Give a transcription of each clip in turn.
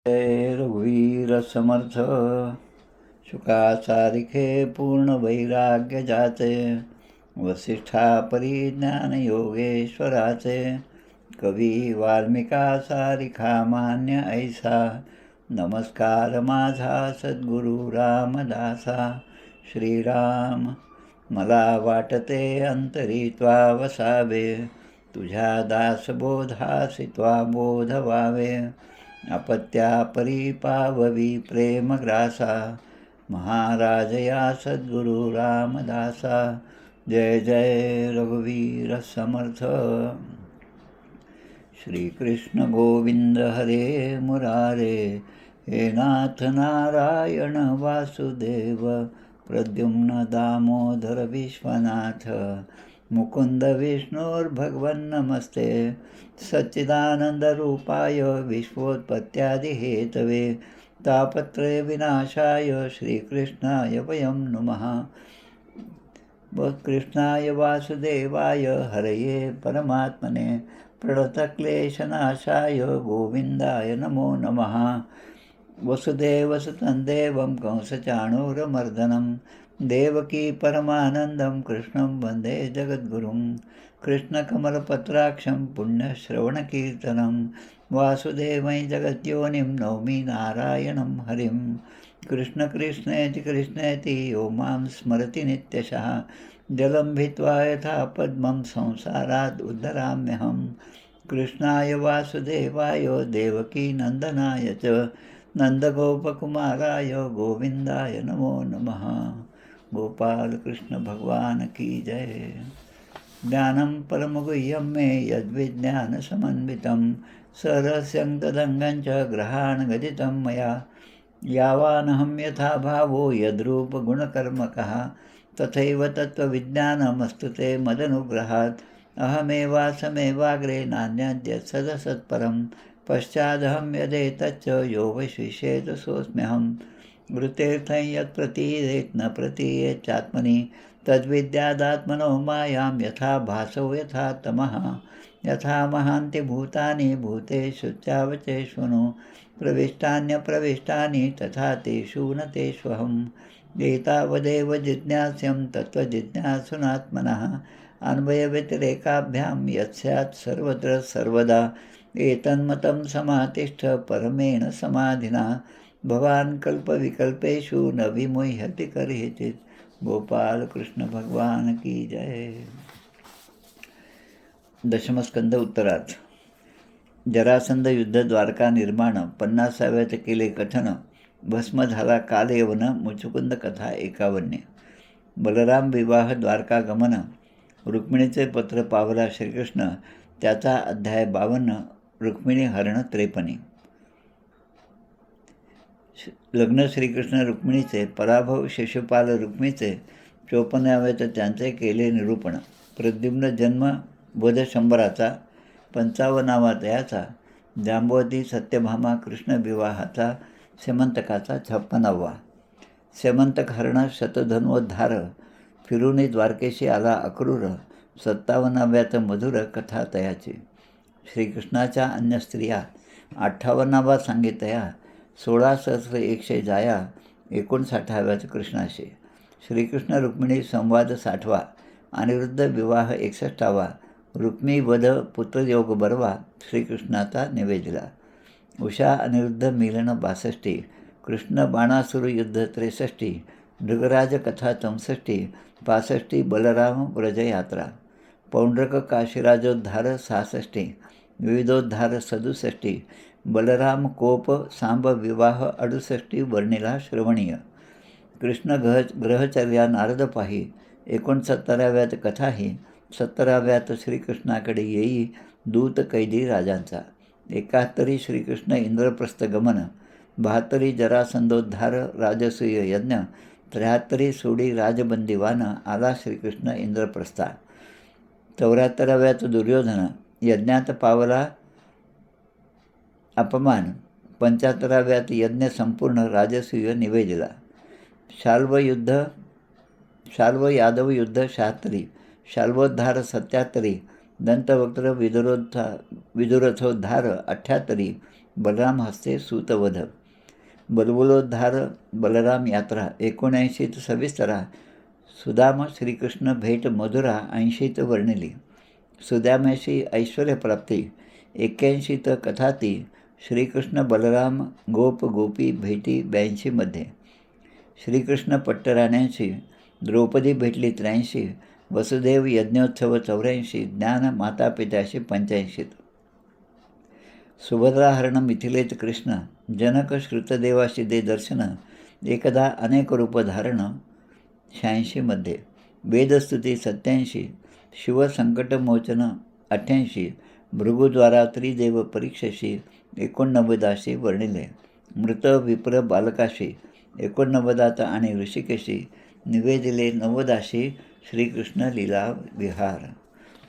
जय रघुवीर समर्थ. शुकासारिखे पूर्ण वैराग्य जाचे, वसिष्ठा परिज्ञान योगेश्वराचे. कवी वाल्मिका सारिखा मान्य ऐसा, नमस्कार माझा सद्गुरु रामदासा. श्रीराम मला वाटते अंतरी त्वा वसावे, तुझ्या दासबोधासी त्वा बोध व्हावे. अपत्या परिपाववी प्रेमग्रासा, महाराज या सद्गुरु रामदासा. जय जय रघुवीर समर्थ. श्रीकृष्ण गोविंद हरे मुरारे, हे नाथ नारायण वासुदेव. प्रद्युम्न दामोदर विश्वनाथ, मुकुंद विष्णुर्भगवन् नमस्ते. सच्चिदानन्दरूपाय विश्वोत्पत्त्यादिहेतवे, तापत्रय विनाशाय श्रीकृष्णाय वयं नुमः. कृष्णाय वासुदेवाय हरये परमात्मने, प्रणतक्लेशनाशाय गोविन्दाय नमो नमः. वसुदेवसुतं देवं कंसचाणूरमर्दनं, देवकी परमानन्दं कृष्णं वन्दे जगद्गुरुं. कृष्णकमलपत्राक्षं पुण्यश्रवणकीर्तनं, वासुदेवं जगद्योनिं नौमि नारायणं हरिं. कृष्ण कृष्णेति कृष्णेति यो मां स्मरति नित्यशः, जलं भित्वा यथा पद्मं संसारात् उद्धराम्यहं. कृष्णाय वासुदेवाय देवकीनन्दनाय च, नन्दगोपकुमाराय गोविन्दाय नमो नमः. गोपाल कृष्ण भगवान की जय. ज्ञानं परमगुह्यं मे यद्विज्ञानसमन्वितं, सरहस्यं तदङ्गं च ग्रहाणगदितं मया. यावानहं यथा भावो यद्रूपगुणकर्मकः, तथैव तत्त्वविज्ञानमस्तु ते मदनुग्रहात्. अहमेवासमेवाग्रे नान्यद्यत् सदसत्परं, पश्चादहं यदेतच्च यो वैशिष्येत सोऽस्म्यहं. वृत्तेऽर्थं यत् प्रतीयेत् न प्रतीयेच्चात्मनि, तद्विद्यादात्मनो मायां यथा भासो यथा तमः. यथा महान्ति भूतानि भूतेषु चावचेष्वनु, प्रविष्टान्यप्रविष्टानि तथा तेषु न तेष्वहम्. एतावदेव जिज्ञास्यं तत्त्वजिज्ञासुनात्मनः, अन्वयव्यतिरेकाभ्यां यत्स्यात् सर्वत्र सर्वदा. एतन्मतं समातिष्ठ परमेण समाधिना, भवान् कल्पविकल्पेषु न विमुह्यति कर्हिचित्. गोपाल कृष्ण भगवान की जय. दशमस्कंद उत्तरार्थ. जरासंध युद्ध द्वारका निर्माण 50व्यात केले कथन, भस्म झाला कालयवन मुचुकुंद कथा 51. बलराम विवाह द्वारका गमन, रुक्मिणीचे पत्र पावला श्रीकृष्ण, त्याचा अध्याय 52. रुक्मिणी हरण 53. लग्न श्रीकृष्ण रुक्मिणीचे, पराभव शिशुपाल रुक्मीचे, 54व्यात त्यांचे केले निरूपण. प्रद्युम्न जन्म वध 100चा, 55वा त्याचा, जांबवती सत्यभामा कृष्ण विवाहाचा, स्यमंतकाचा 56वा. स्यमंतक हरण शतधन्वोद्धार, फिरूनी द्वारकेशी आला अक्रूर, 57व्यात मधुर कथा तयाची. श्रीकृष्णाच्या अन्य स्त्रिया, 58वा सांगितया, 16 सहस्र 100 जाया, 59व्यात कृष्णाशी. श्रीकृष्ण रुक्मिणी संवाद 60वा, अनिरुद्ध विवाह 61वा, रुक्मी वध पुत्रयोग बरवा, श्रीकृष्णाचा निवेदिला. उषा अनिरुद्ध मिलन 62, कृष्ण बाणासुर युद्ध 63, मृगराज कथा 64, 65 बलराम व्रजयात्रा. पौंड्रक काशीराजोद्धार 66, विविधोद्धार 67, बलराम कोप सांब विवाह 68 वर्णिला श्रवणीय. कृष्ण ग्रहचर्या नारद पाही, 69व्यात कथाही, 70व्यात श्रीकृष्णाकडे येई दूत कैदी राजांचा. 71 श्रीकृष्ण इंद्रप्रस्थ गमन, 72 जरासंधोद्धार राजसूय यज्ञ, 73 सोडी राजबंदीवान आला श्रीकृष्ण इंद्रप्रस्था. 74व्यात दुर्योधन, यज्ञात पावला अपमान, 75व्यात यज्ञ संपूर्ण राजसूय निवेदिला. शाल्व यादव युद्ध 76, शाल्वोद्धार 77, दंतवक्त्र विदुरथोद्धार 78, बलराम हस्ते सूतवध, बलबुलोद्धार बलराम यात्रा 79 सविस्तरा, सुदाम श्रीकृष्ण भेट मधुरा 80 वर्णिली, सुदाम्याशी ऐश्वर्यप्राप्ती 81 कथाती, श्रीकृष्ण बलराम गोप गोपी भेटी 82 श्रीकृष्ण पट्टराण्यांशी द्रौपदी भेटली 83, वसुदेव यज्ञोत्सव 84, ज्ञान मातापित्याशी 85, सुभद्राहरण मिथिलेत कृष्ण, जनक श्रुतदेवाशी दे दर्शन, एकदा अनेक रूप धारण 86, वेदस्तुती 87, शिवसंकटमोचन 88, भृगुद्वारा त्रिदेव परीक्षशी 89 वर्णिले, मृत विप्र बालकाशी 89 आणि ऋषिकेशी निवेदिले 90 श्रीकृष्ण लीला विहार।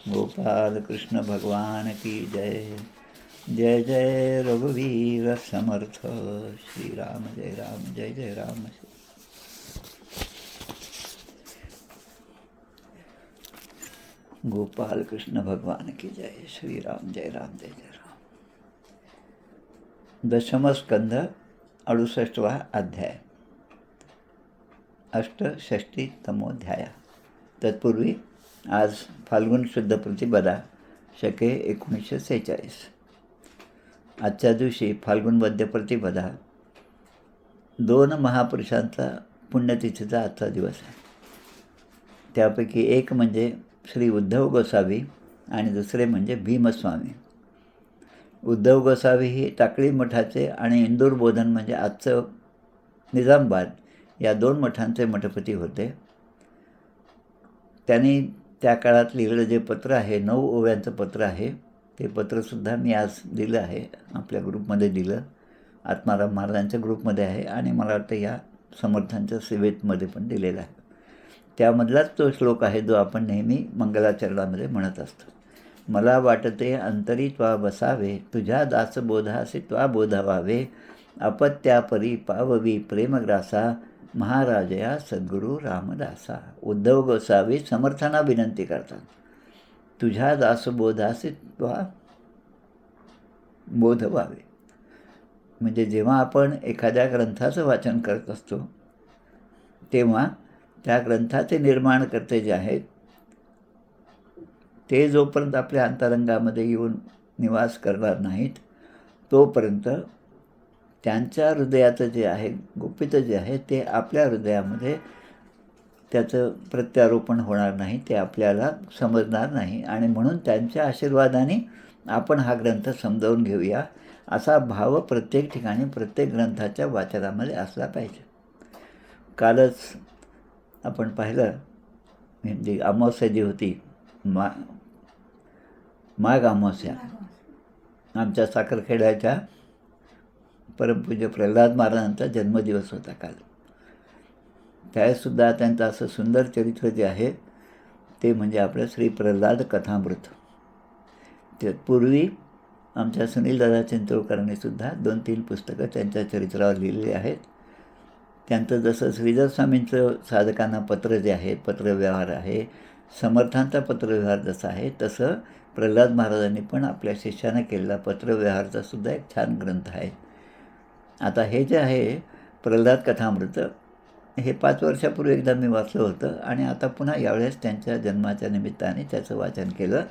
गोपाल कृष्ण भगवान की जय। जय जय रघुवीर समर्थ। श्री राम जय राम, जय जय राम। गोपाल कृष्ण भगवान की जय। श्री राम जय राम, जय जय राम। दशमस्कंध 68वा अध्याय, अष्टषष्टितमोध्याय। तत्पूर्वी आज फाल्गुन शुद्ध प्रतिपदा शके 1946। आजच्या दिवशी फाल्गुन वद्य प्रतिपदा 2 महापुरुषांचा पुण्यतिथीचा आजचा दिवस आहे। त्यापैकी एक म्हणजे श्री उद्धव गोसावी आणि दुसरे म्हणजे भीमस्वामी। उद्धव गोसावी हे टाकळी मठाचे आणि इंदूर बोधन म्हणजे आजचं निजामाबाद या 2 मठांचे मठपती होते। त्यांनी त्या काळात लिहिलेलं जे पत्र आहे, 9 ओव्यांचं पत्र आहे, ते पत्रसुद्धा मी आज दिलं आहे, आपल्या ग्रुपमध्ये दिलं, आत्माराम महाराजांच्या ग्रुपमध्ये आहे आणि मला वाटतं या समर्थांच्या सेवेतमध्ये पण दिलेला आहे। त्यामधलाच तो श्लोक आहे जो आपण नेहमी मंगलाचरणामध्ये म्हणत असतो। मला वाटते अंतरी त्वा बसावे, तुझ्या दासबोधासी त्वा बोधावावे, अपत्यापरी पाववी प्रेमग्रासा, महाराजया सद्गुरू रामदासा। उद्धव गोसावी समर्थांना विनंती करतात, तुझ्या दासबोधासी त्वा बोध व्हावे। म्हणजे जेव्हा आपण एखाद्या ग्रंथाचं वाचन करत असतो तेव्हा त्या ग्रंथाचे निर्माणकर्ते जे आहेत ते जोपर्यंत आपल्या अंतरंगामध्ये येऊन निवास करणार नाहीत तोपर्यंत त्यांच्या हृदयाचं जे आहे, गुपित जे आहे, ते आपल्या हृदयामध्ये त्याचं प्रत्यारोपण होणार नाही, ते आपल्याला समजणार नाही। आणि म्हणून त्यांच्या आशीर्वादाने आपण हा ग्रंथ समजावून घेऊया असा भाव प्रत्येक ठिकाणी प्रत्येक ग्रंथाच्या वाचनामध्ये असला पाहिजे। कालच आपण पाहिलं, म्हणजे अमावस्या जी होती, माघ अमावस्या, आमच्या साखरखेड्याच्या परमपूज्य प्रल्हाद महाराजांचा जन्मदिवस होता काल। त्यावेळेसुद्धा त्यांचं असं सुंदर चरित्र जे आहे ते म्हणजे आपलं श्री प्रल्हाद कथामृत। त्यापूर्वी आमच्या सुनीलदादा चिंचोळकरांनी सुद्धा 2-3 पुस्तकं त्यांच्या चरित्रावर लिहिलेली आहेत। त्यांचं जसं श्रीधर स्वामींचं साधकांना पत्र जे आहे, पत्रव्यवहार आहे, समर्थांचा पत्रव्यवहार जसा आहे, तसं प्रल्हाद महाराजांनी पण आपल्या शिष्यानं केलेला पत्रव्यवहारचा सुद्धा एक छान ग्रंथ आहे। आता हे जे आहे प्रल्हाद कथामृत, हे 5 वर्षापूर्वी एकदा मी वाचलं होतं आणि आता पुन्हा यावेळेस त्यांच्या जन्माच्या निमित्ताने त्याचं वाचन केलं।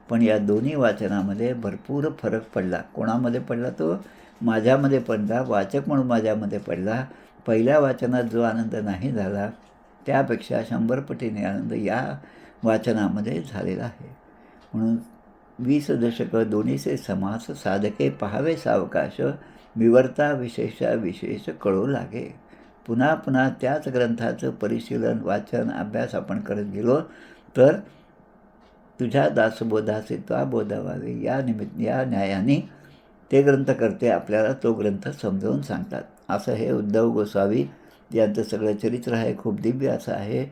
पण या दोन्ही वाचनामध्ये भरपूर फरक पडला। कोणामध्ये पडला? तो माझ्यामध्ये पडला, वाचक म्हणून माझ्यामध्ये पडला। पहिल्या वाचनात जो आनंद नाही झाला त्यापेक्षा 100 पटीने आनंद या वाचनामध्ये झालेला आहे। म्हणून 20 दशकं दोन्हीचे समास, साधके पहावे सावकाश, विवर्ता विशेषा विशेष कळू लागे। पुन्हा पुन्हा त्याच ग्रंथाचं परिशीलन, वाचन, अभ्यास आपण करत गेलो तर तुझ्या दासबोधाचे त्वा बोधावावे या न्यायाने ते ग्रंथकर्ते आपल्याला तो ग्रंथ समजावून सांगतात। असं हे उद्धव गोसावी यांचं सगळं चरित्र आहे, खूप दिव्य असं आहे।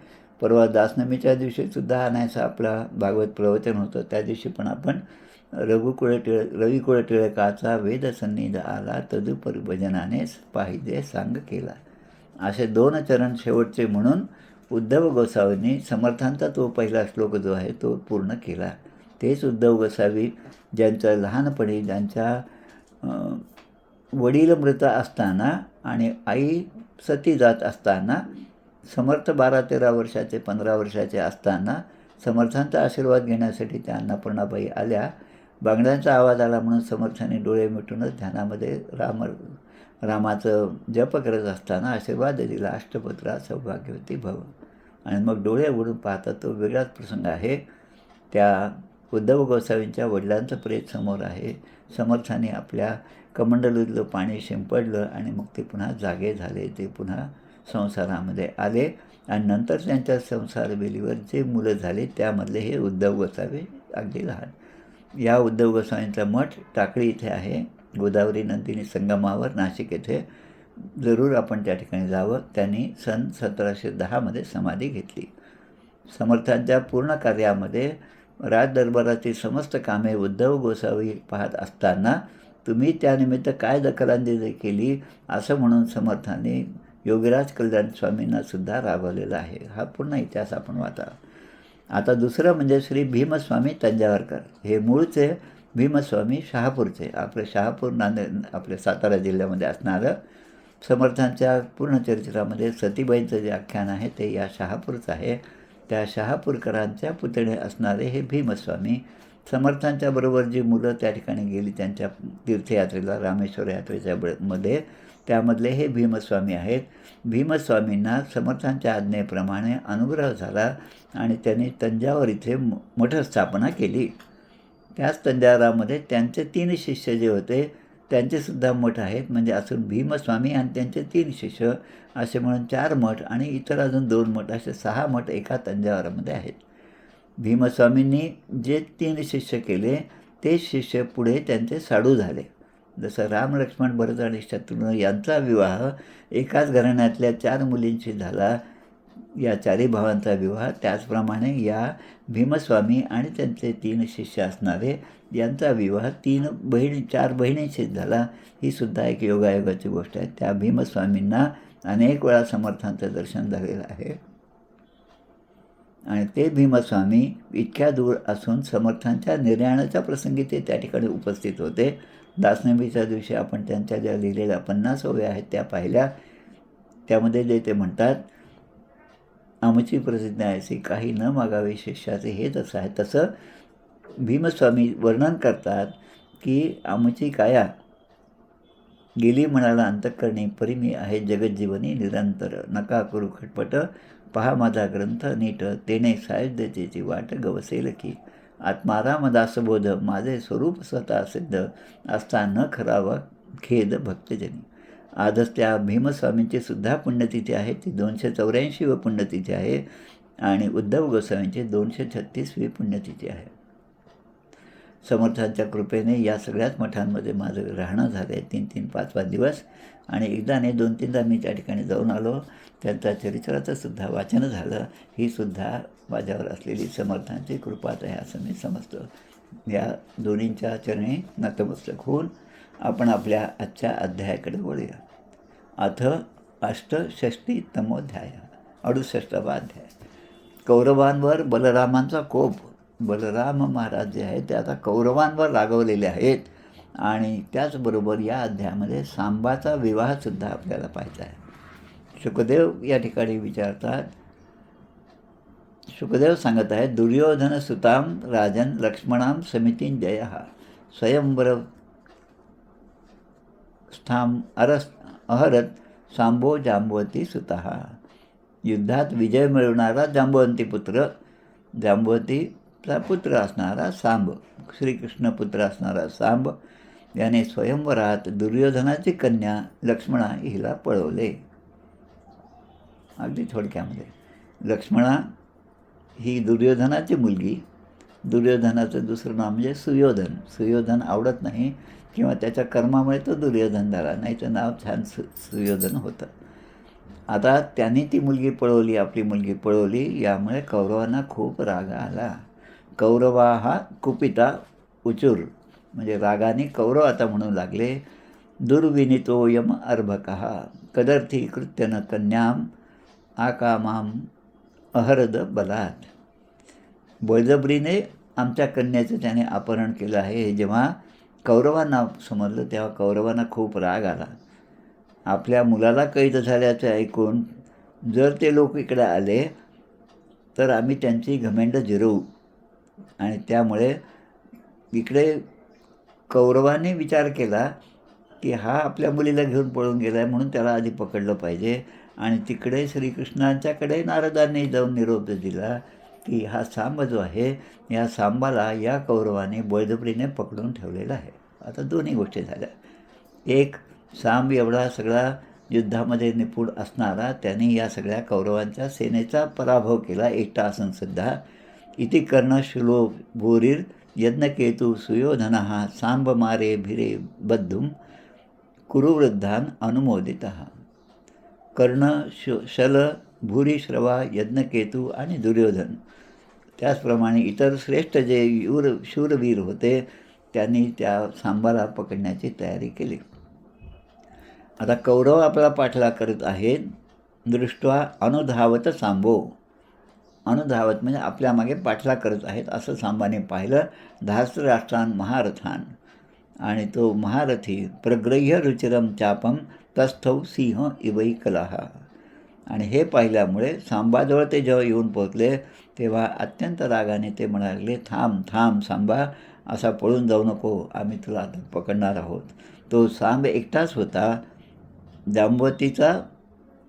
परवा दासनमीच्या दिवशीसुद्धा आणायचं आपला भागवत प्रवचन होतं, त्या दिवशी पण आपण रवी कुळटिळकाचा वेदसन्निध आला, तदुपरी भजनानेच पाहिजे सांग केला, असे 2 चरण शेवटचे म्हणून उद्धव गोसावींनी समर्थांचा तो पहिला श्लोक जो आहे तो पूर्ण केला। तेच उद्धव गोसावी ज्यांच्या लहानपणी ज्यांच्या वडील मृत असताना आणि आई सती जात असताना, समर्थ 12-13 वर्षाचे 15 वर्षाचे असताना समर्थांचा आशीर्वाद घेण्यासाठी त्या अन्नपूर्णाबाई आल्या. बांगड्यांचा आवाज आला म्हणून समर्थांनी डोळे मिटूनच ध्यानामध्ये रामाचं जप करत असताना आशीर्वाद दिला, अष्टपुत्रा सौभाग्यवती भव. आणि मग डोळे उघडून पाहता तो वेगळाच प्रसंग आहे. त्या उद्धव गोसावींच्या वडिलांचं प्रेत समोर आहे. समर्थांनी आपल्या कमंडलूतलं पाणी शिंपडलं आणि मग ते पुन्हा जागे झाले. ते पुन्हा संसारामध्ये आले आणि नंतर त्यांच्या संसारवेलीवर जे मुलं झाले त्यामधले हे उद्धव गोसावी अगदी लहान. या उद्धव गोसावींचा मठ टाकळी इथे आहे, गोदावरी नंदिनी संगमावर, नाशिक येथे. जरूर आपण त्या ठिकाणी जावं. त्यांनी सन 1710 समाधी घेतली. समर्थांच्या पूर्ण कार्यामध्ये राजदरबाराची समस्त कामे उद्धव गोसावी पाहत असताना तुम्ही त्यानिमित्त काय दखलंदाजी केली असं म्हणून समर्थांनी योगीराज कल्याण स्वामींना सुद्धा राबवलेला आहे. हा पूर्ण इतिहास आपण वाचा. आता दुसरं म्हणजे श्री भीमस्वामी तंजावरकर. हे मूळचे भीमस्वामी शहापूरचे, आपले शहापूर नांदेड आपल्या सातारा जिल्ह्यामध्ये असणारं. समर्थांच्या पूर्ण चरित्रामध्ये सतीबाईंचं जे आख्यान आहे ते या शहापूरचं आहे. त्या शहापूरकरांच्या पुतणे असणारे हे भीमस्वामी. समर्थांच्या बरोबर जी मुलं त्या ठिकाणी गेली त्यांच्या तीर्थयात्रेला, रामेश्वर यात्रेच्या मध्ये, त्यामधले हे भीमस्वामी आहेत. भीमस्वामींना समर्थांच्या आज्ञेप्रमाणे अनुग्रह झाला आणि त्यांनी तंजावर इथे मठस्थापना केली. त्याच तंजावरामध्ये त्यांचे 3 शिष्य जे होते त्यांचेसुद्धा मठ आहेत. म्हणजे असून भीमस्वामी आणि त्यांचे 3 शिष्य असे म्हणून 4 मठ आणि इतर अजून 2 मठ, असे 6 मठ एका तंजावरामध्ये आहेत. भीमस्वामींनी जे 3 शिष्य केले ते शिष्य पुढे त्यांचे साडू झाले. जसं राम, लक्ष्मण, भरत आणि शत्रुघ्न यांचा विवाह एकाच घराण्यातल्या 4 मुलींशी झाला, या 4ही भावांचा विवाह, त्याचप्रमाणे या भीमस्वामी आणि त्यांचे 3 शिष्य असणारे यांचा विवाह 4 बहिणींशीच झाला. ही सुद्धा एक योगायोगाची गोष्ट आहे. त्या भीमस्वामींना अनेक वेळा समर्थांचं दर्शन झालेलं आहे आणि ते भीमस्वामी इतक्या दूर असून समर्थांच्या निर्याणाच्या प्रसंगी ते त्या ठिकाणी उपस्थित होते. दासनबीच्या दिवशी आपण त्यांच्या ज्या लिहिलेल्या 50 ओव्या आहेत त्या पाहिल्या. त्यामध्ये जे ते म्हणतात, आमची प्रतिज्ञा ऐसी काही न मागावे शिष्याचे, हे तसं आहे. तसं भीमस्वामी वर्णन करतात की आमची काया गेली म्हणाला अंतःकरणी, परी मी आहे जगज्जीवनी निरंतर, नका करू खटपट, पहा माझा ग्रंथ नीट, तेने सायुज्यतेची वाट गवसेल की, आत्माराम दासबोध माझे स्वरूप स्वतः सिद्ध, असता न करावा खेद भक्तजनी. आजच त्या भीमस्वामींची सुद्धा पुण्यतिथी आहे. ती 284वी पुण्यतिथी आहे आणि उद्धव गोस्वामींची 236वी पुण्यतिथी आहे. समर्थांच्या कृपेने या सगळ्याच मठांमध्ये माझं राहणं झालं आहे 3-3, 5-5 दिवस आणि एकदा नाही 2-3दा मी त्या ठिकाणी जाऊन आलो. त्यांच्या चरित्राचं सुद्धा वाचन झालं. ही सुद्धा माझ्यावर असलेली समर्थांची कृपाच आहे असं मी समजतो. या दोन्हींच्या चरणी नतमस्तक होऊन आपण आपल्या आजच्या अध्यायाकडे वळूया. अथ 68तमोध्याय, 68वा अध्याय. कौरवांवर बलरामांचा कोप. बलराम महाराज जे आहेत ते आता कौरवांवर रागवलेले आहेत आणि त्याचबरोबर या अध्यायामध्ये सांबाचा विवाहसुद्धा आपल्याला पाहायचा आहे. शुकदेव या ठिकाणी विचारतात, शुकदेव सांगत आहेत, दुर्योधन सुताम राजन लक्ष्मणाम समितींजय स्वयंवर स्थाम अहरत सांबो जांबवती सुतः. युद्धात विजय मिळवणारा जांबवंती पुत्र, जांबवतीचा पुत्र असणारा सांब, श्रीकृष्ण पुत्र असणारा सांब याने स्वयंवरात दुर्योधनाची कन्या लक्ष्मणा हिला पळवले. अगदी थोडक्यामध्ये लक्ष्मणा ही दुर्योधनाची मुलगी. दुर्योधनाचं दुसरं नाव म्हणजे सुयोधन. सुयोधन आवडत नाही किंवा त्याच्या कर्मामुळे तो दुर्योधन झाला, नाही तर नाव छान सुयोधन होतं. आता त्यांनी ती मुलगी पळवली, आपली मुलगी पळवली. यामुळे कौरवांना खूप राग आला. कौरवा हा कुपिता उचूर, म्हणजे रागाने कौरव आता म्हणू लागले, दुर्विनीतो यम अर्भकः कदर्थी कृत्यन कन्याम आकामाम अहरद बलात्. बळजबरीने आमच्या कन्याचं त्याने अपहरण केलं आहे. हे जेव्हा कौरवांना समजलं तेव्हा कौरवांना खूप राग आला. आपल्या मुलाला कैद झाल्याचं ऐकून जर ते लोक इकडे आले तर आम्ही त्यांची घमेंड जिरवू. आणि त्यामुळे इकडे कौरवांनी विचार केला की हा आपल्या मुलीला घेऊन पळून गेला आहे म्हणून त्याला आधी पकडलं पाहिजे. आणि तिकडे श्रीकृष्णांच्याकडे नारदांनी जाऊन निरोप दिला की हा सांब जो आहे या सांबाला या कौरवाने बळजबरीने पकडून ठेवलेला आहे. आता दोन्ही गोष्टी झाल्या. एक, सांब एवढा सगळा युद्धामध्ये निपुण असणारा त्याने या सगळ्या कौरवांच्या सेनेचा पराभव केला एकटा असूनसुद्धा. इति कर्ण शुलो भूरीर यज्ञकेतू सुयोधनः सांब मारे भिरे बद्धुम कुरुवृद्धान अनुमोदित. कर्ण, शल, भूरिश्रवा, यज्ञकेतू आणि दुर्योधन त्याचप्रमाणे इतर श्रेष्ठ जे शूरवीर होते त्यांनी त्या सांबाला पकडण्याची तयारी केली. आता कौरव आपला पाठलाग करत आहेत. दृष्ट्वा अनुधावत सांबो. अनुधावत म्हणजे आपल्या मागे पाठलाग करत आहेत असं सांबाने पाहिलं. धार्तराष्ट्रान महारथान. आणि तो महारथी प्रग्रह्य रुचिरम चापम तस्थौ सिंह इवई कलहा. आणि हे पाहिल्यामुळे सांबाजवळ ते जेव्हा येऊन पोहोचले तेव्हा अत्यंत रागाने ते म्हणायला लागले, थांब थांब सांबा, असा पळून जाऊ नको, आम्ही तुला आता पकडणार आहोत. तो सांब एकटाच होता.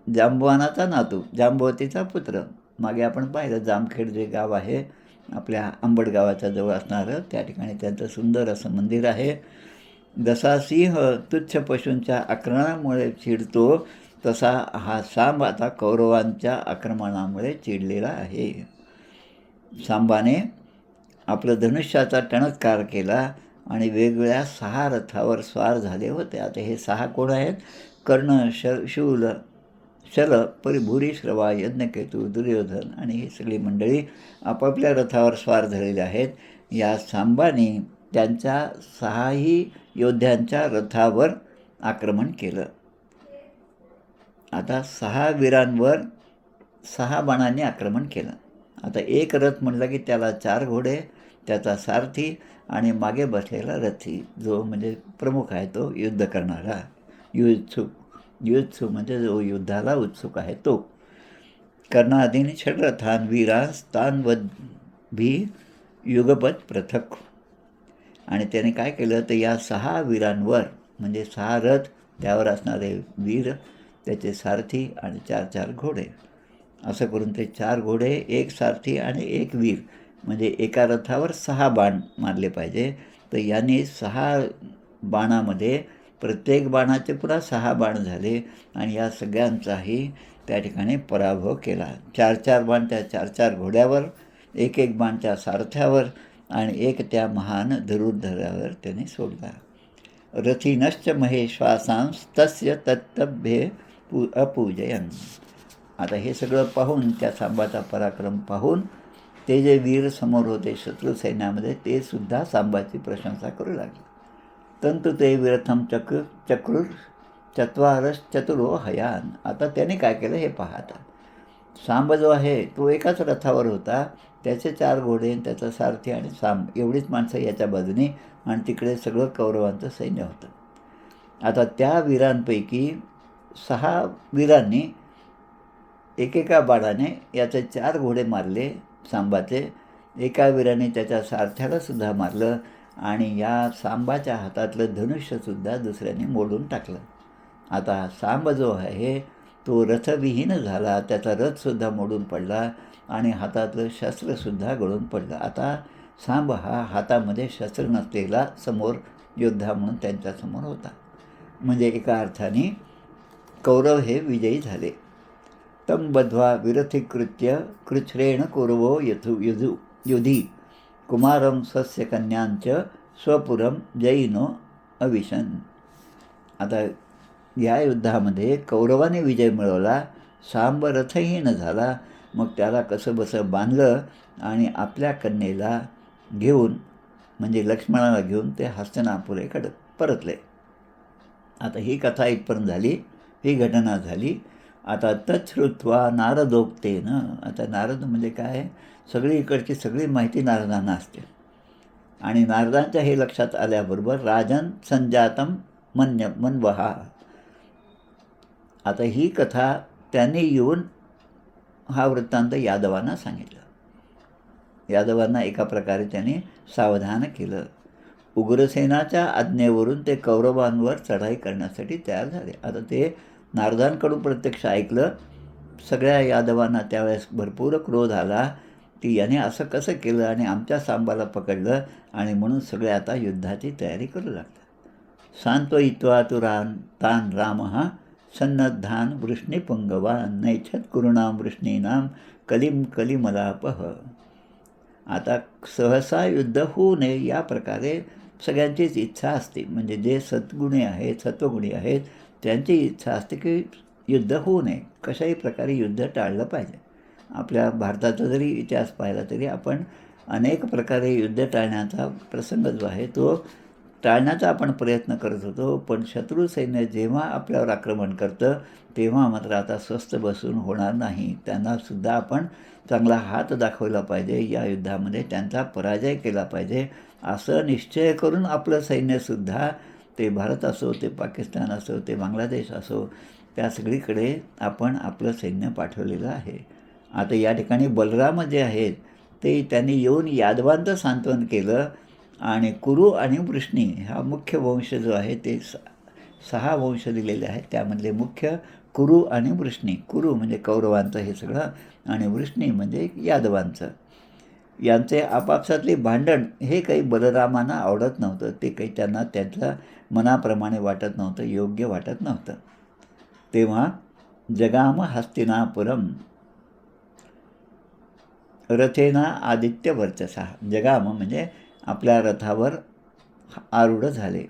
जांबवानाचा नातू, जांबवतीचा पुत्र. मागे आपण पाहिलं जामखेड जे गाव आहे आपल्या अंबड गावाच्या जवळ असणारं, त्या ठिकाणी त्यांचं सुंदर असं मंदिर आहे. जसा सिंह तुच्छ पशूंच्या आक्रमणामुळे चिडतो तसा हा सांब आता कौरवांच्या आक्रमणामुळे चिडलेला आहे. सांबाने आपलं धनुष्याचा टणत्कार केला आणि वेगवेगळ्या 6 रथावर स्वार झाले होते. आता हे 6 कोण आहेत? कर्ण, शूल, शल, परिभूरी, श्रवा, यज्ञकेतू, दुर्योधन आणि ही सगळी मंडळी आपापल्या रथावर स्वार झालेले आहेत. या सांबाने त्यांच्या 6ही योद्ध्यांच्या रथावर आक्रमण केलं. आता 6 वीरांवर 6 बाणांनी आक्रमण केलं. आता एक रथ म्हटलं की त्याला 4 घोडे, त्याचा सारथी आणि मागे बसलेला रथी, जो म्हणजे प्रमुख आहे तो युद्ध करणारा, युत्सुक म्हणजे जो युद्धाला उत्सुक आहे तो. कर्णादीन षड्रथान वीरास्तान्वद्भी युगपत पृथक. आणि त्याने काय केलं तर या 6 वीरांवर म्हणजे 6 रथ, त्यावर असणारे वीर, त्याचे सारथी आणि 4 घोडे, असं करून ते 4 घोडे, 1 सारथी आणि 1 वीर म्हणजे एका रथावर 6 बाण मारले पाहिजे. तर याने 6 बाणामध्ये प्रत्येक बाणाचे पुन्हा 6 बाण झाले आणि या सगळ्यांचाही त्या ठिकाणी पराभव केला. 4 बाण त्या 4 घोड्यावर, 1 बाण त्या सारथ्यावर आणि 1 त्या महान धनुर्धरावर त्याने सोडला. रथिनश्च महेश्वासांस्तस्य तत्तभ्ये अपूजयन. आता हे सगळं पाहून, त्या सांबाचा पराक्रम पाहून ते जे वीर समोर होते शत्रू सैन्यामध्ये ते सुद्धा सांबाची प्रशंसा करू लागले. तंतु ते वीरथम चक्रुर चत्वारश्चतुरो हयान. आता त्याने काय केलं हे पहा. आता सांब जो आहे तो एकाच रथावर होता, त्याचे 4 घोडे, त्याचा सारथी आणि सांब एवढीच माणसं याच्या बाजूने आणि तिकडे सगळं कौरवांचं सैन्य होतं. आता त्या वीरांपैकी 6 वीरांनी एकेका बाणाने याचे 4 घोडे मारले सांबाचे. एका वीराने त्याच्या सारथ्यालासुद्धा मारलं आणि या सांबाच्या हातातलं धनुष्यसुद्धा दुसऱ्याने मोडून टाकलं. आता सांब जो आहे तो रथविहीन झाला, त्याचा रथसुद्धा मोडून पडला आणि हातातलं शस्त्रसुद्धा गळून पडलं. आता सांब हा हातामध्ये शस्त्र नसलेला समोर योद्धा म्हणून त्यांच्यासमोर होता. म्हणजे एका अर्थाने कौरव हे विजयी झाले. तम बध्वा विरथिकृत्य कृच्छ्रेण कौरवो युधी कुमारम स्वस्य कन्यांच स्वपुरम जयिनो अविशन. आता या युद्धामध्ये कौरवाने विजय मिळवला. सांब रथहीन झाला. मग त्याला कसं बसं बांधलं आणि आपल्या कन्येला घेऊन म्हणजे लक्ष्मणाला घेऊन ते हस्तिनापुरेकडे परतले. आता ही कथा इथपर्यंत झाली, ही घटना झाली. आता तच्छ्रुत्वा नारदोक्तेनं. आता नारद म्हणजे काय, सगळी इकडची सगळी माहिती नारदांना असते आणि नारदांच्या हे लक्षात आल्याबरोबर राजन संजातम मनवहा. आता ही कथा त्यांनी येऊन हा वृत्तांत यादवांना सांगितलं. यादवांना एका प्रकारे त्यांनी सावधान केलं. उग्रसेनाच्या आज्ञेवरून ते कौरवांवर चढाई करण्यासाठी तयार झाले. आता ते नारदांकडून प्रत्यक्ष ऐकलं. सगळ्या यादवांना त्यावेळेस भरपूर क्रोध आला की याने असं कसं केलं आणि आमच्या सांबाला पकडलं, आणि म्हणून सगळे आता युद्धाची तयारी करू लागतात. सांत्वयित्वा तुरान तान रामः सन्नद्धान वृष्णीपुंगवान नैच्छत् कुरुणां वृष्णीनां कलिं कलिमलापः. आता सहसा युद्ध होऊ नये या प्रकारे सगळ्यांचीच इच्छा असते. म्हणजे जे सद्गुणी आहेत, सत्वगुणी आहेत, त्यांची इच्छा असते की युद्ध होऊ नये, कशाही प्रकारे युद्ध टाळलं पाहिजे. आपल्या भारताचा जरी इतिहास पाहिला तरी आपण अनेक प्रकारे युद्ध टाळण्याचा प्रसंग जो आहे तो टाळण्याचा आपण प्रयत्न करत होतो. पण शत्रू सैन्य जेव्हा आपल्यावर आक्रमण करतं तेव्हा मात्र आता स्वस्थ बसून होणार नाही. त्यांनासुद्धा आपण चांगला हात दाखवला पाहिजे. या युद्धामध्ये त्यांचा पराजय केला पाहिजे असं निश्चय करून आपलं सैन्यसुद्धा, ते भारत असो, ते पाकिस्तान असो, ते बांगलादेश असो, त्या सगळीकडे आपण आपलं सैन्य पाठवलेलं आहे. आता या ठिकाणी बलराम जे आहेत ते त्यांनी येऊन यादवांचं सांत्वन केलं. आणि कुरु आणि वृष्णी हा मुख्य वंश जो आहे ते 6 वंश दिलेले आहेत. त्यामधले मुख्य कुरु आणि वृष्णी. कुरु म्हणजे कौरवांचं हे सगळं, आणि वृष्णी म्हणजे यादवांचं. यांचे आपापसातले भांडण हे काही बलरामांना आवडत नव्हतं. ते काही त्यांना त्यांच्या मनाप्रमाणे वाटत नव्हतं, योग्य वाटत नव्हतं. तेव्हा जगाम हस्तिनापुरम रथेना आदित्य वर्चसा. जगाम म्हणजे आपल्या रथावर आरूढ झाले.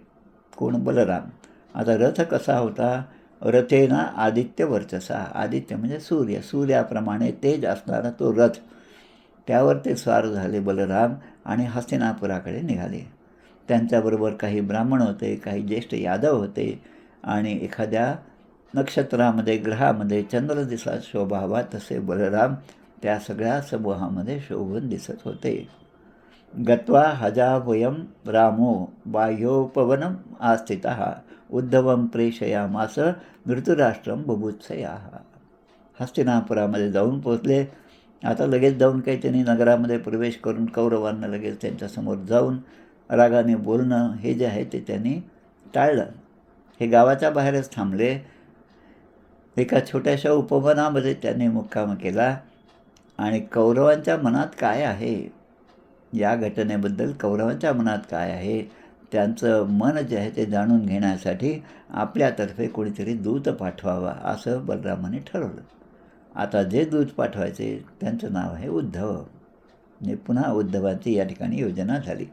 कोण? बलराम. आता रथ कसा होता? रथेना आदित्य वर्चसा. आदित्य म्हणजे सूर्य, सूर्याप्रमाणे तेज असणारा तो रथ, त्यावर ते स्वार झाले बलराम आणि हस्तिनापुराकडे निघाले. त्यांच्याबरोबर काही ब्राह्मण होते, काही ज्येष्ठ यादव होते, आणि एखाद्या नक्षत्रामध्ये, ग्रहामध्ये चंद्र दिसत शोभावा तसे बलराम त्या सगळ्या समूहामध्ये शोभून दिसत होते. गत्वा हजावयं रामो बाह्योपवनम आस्थितः उद्धवं प्रेषयामास धृतराष्ट्रं बुभुत्सयाः. हस्तिनापुरामध्ये जाऊन पोचले. आता लगेच जाऊन काही त्यांनी नगरामध्ये प्रवेश करून कौरवांना लगेच त्यांच्यासमोर जाऊन रागाने बोलणं हे जे आहे ते त्यांनी टाळलं. हे गावाच्या बाहेरच थांबले. एका छोट्याशा उपवनामध्ये त्यांनी मुक्काम केला. आणि कौरवांच्या मनात काय आहे, या घटनेबद्दल कौरवांच्या मनात काय आहे, त्यांचं मन जे आहे ते जाणून घेण्यासाठी आपल्यातर्फे कोणीतरी दूत पाठवावा असं बलरामाने ठरवलं. आता जे दूत पाठवायचे त्यांचं नाव आहे उद्धव. म्हणजे पुन्हा उद्धवाची या ठिकाणी योजना झाली.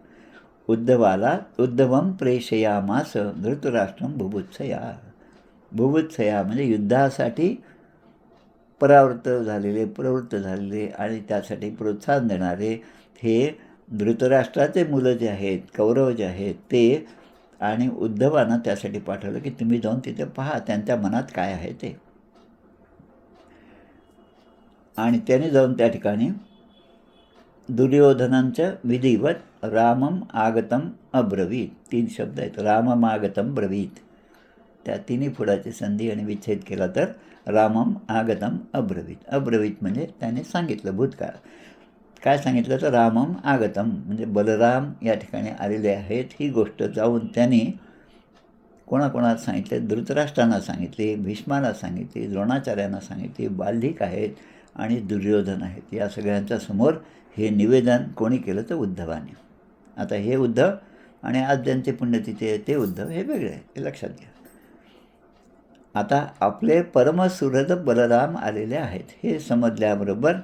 उद्धवं प्रेषयामास धृतराष्ट्रं बुभुत्सया. बुभुत्सया म्हणजे युद्धासाठी प्रवृत्त झालेले आणि त्यासाठी प्रोत्साहन देणारे हे धृतराष्ट्राचे मुलं जे आहेत, कौरव जे आहेत ते, आणि उद्धवांना त्यासाठी पाठवलं की तुम्ही जाऊन तिथे पहा त्यांच्या मनात काय आहे ते. आणि त्याने जाऊन त्या ठिकाणी दुर्योधनांच्या विधिवत रामम आगतम अब्रवीत. 3 शब्द आहेत. रामम आगतम ब्रवीत. त्या तिन्ही फुडाची संधी आणि विच्छेद केला तर रामम आगतम अब्रवीत. अब्रवीत म्हणजे त्याने सांगितलं भूतकाळ. काय सांगितलं तर रामम आगतम म्हणजे बलराम या ठिकाणी आलेले आहेत ही गोष्ट जाऊन त्यांनी कोणाकोणाला सांगितले? धृतराष्ट्रांना सांगितले, भीष्माला सांगितले, द्रोणाचार्यांना सांगितले, बाल्धिक आहेत आणि दुर्योधन आहेत. या सगळ्यांच्या समोर हे निवेदन कोणी केलं तर उद्धवाने. आता हे उद्धव आणि आज ज्यांचे पुण्यतिथी आहे ते उद्धव हे वेगळे आहे, हे लक्षात घ्या. आता आपले परमसुहृद बलराम आलेले आहेत हे समजल्याबरोबर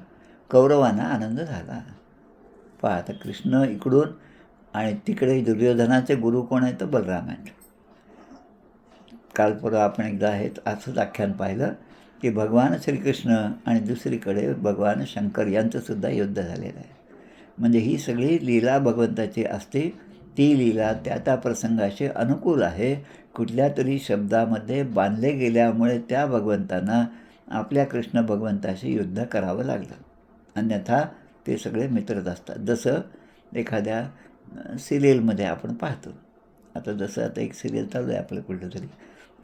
कौरवांना आनंद झाला. पहा आता कृष्ण इकडून आणि तिकडे दुर्योधनाचे गुरु कोण आहेत तर बलराम आहेत. काल परवा आपण एकदा आहेत असंच आख्यान पाहिलं की भगवान श्रीकृष्ण आणि दुसरीकडे भगवान शंकर यांचंसुद्धा युद्ध झालेलं आहे. म्हणजे ही सगळी लीला भगवंताची असते. ती लीला त्या प्रसंगाशी अनुकूल आहे. कुठल्या तरी शब्दामध्ये बांधले गेल्यामुळे त्या भगवंतांना आपल्या कृष्ण भगवंताशी युद्ध करावं लागलं. अन्यथा ते सगळे मित्रच असतात. जसं एखाद्या सिरियलमध्ये आपण पाहतो. आता जसं आता एक सिरियल चालू आहे आपलं कुठलं तरी,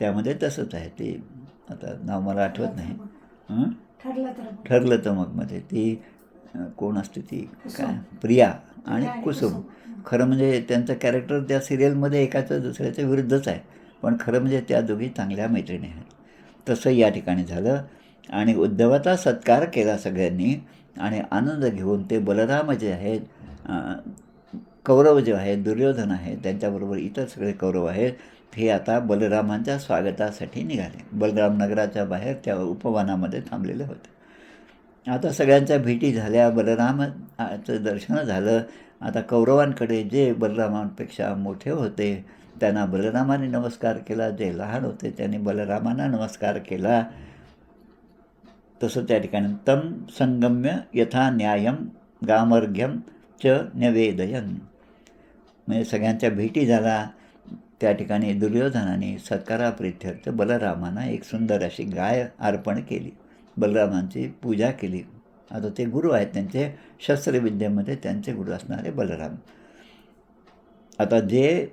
त्यामध्ये तसंच आहे ते. आता नाव मला आठवत नाही. ठरलं तर मग मध्ये ती कोण असते ती, काय, प्रिया आणि कुसुम. खरं म्हणजे त्यांचं कॅरेक्टर त्या सिरियलमध्ये एकाचं दुसऱ्याच्या विरुद्धच आहे, पण खरं म्हणजे त्या दोघी चांगल्या मैत्रिणी आहेत. तसं या ठिकाणी झालं आणि उद्धवाचा सत्कार केला सगळ्यांनी आणि आनंद घेऊन ते बलराम जे आहेत, कौरव जे आहेत, दुर्योधन आहे, त्यांच्याबरोबर इतर सगळे कौरव आहेत, हे आता बलरामांच्या स्वागतासाठी निघाले. बलराम नगराच्या बाहेर त्या उपवनामध्ये थांबलेले होते. आता सगळ्यांच्या भेटी झाल्या, बलरामाचं दर्शन झालं. आता कौरवांकडे जे बलरामांपेक्षा मोठे होते त्यांना बलरामाने नमस्कार केला, जे लहान होते त्यांनी बलरामांना नमस्कार केला. तसं त्या ठिकाणी तम संगम्य यथा न्यायम गामर्घ्यम च न्यवेदयन, म्हणजे सगळ्यांच्या भेटी झाला. त्या ठिकाणी दुर्योधनाने सत्काराप्रित्यर्थ बलरामांना एक सुंदर अशी गाय अर्पण केली, बलरामांची पूजा केली. आता ते गुरु आहेत, त्यांचे शस्त्रविद्येमध्ये त्यांचे गुरु असणारे बलराम. आता जे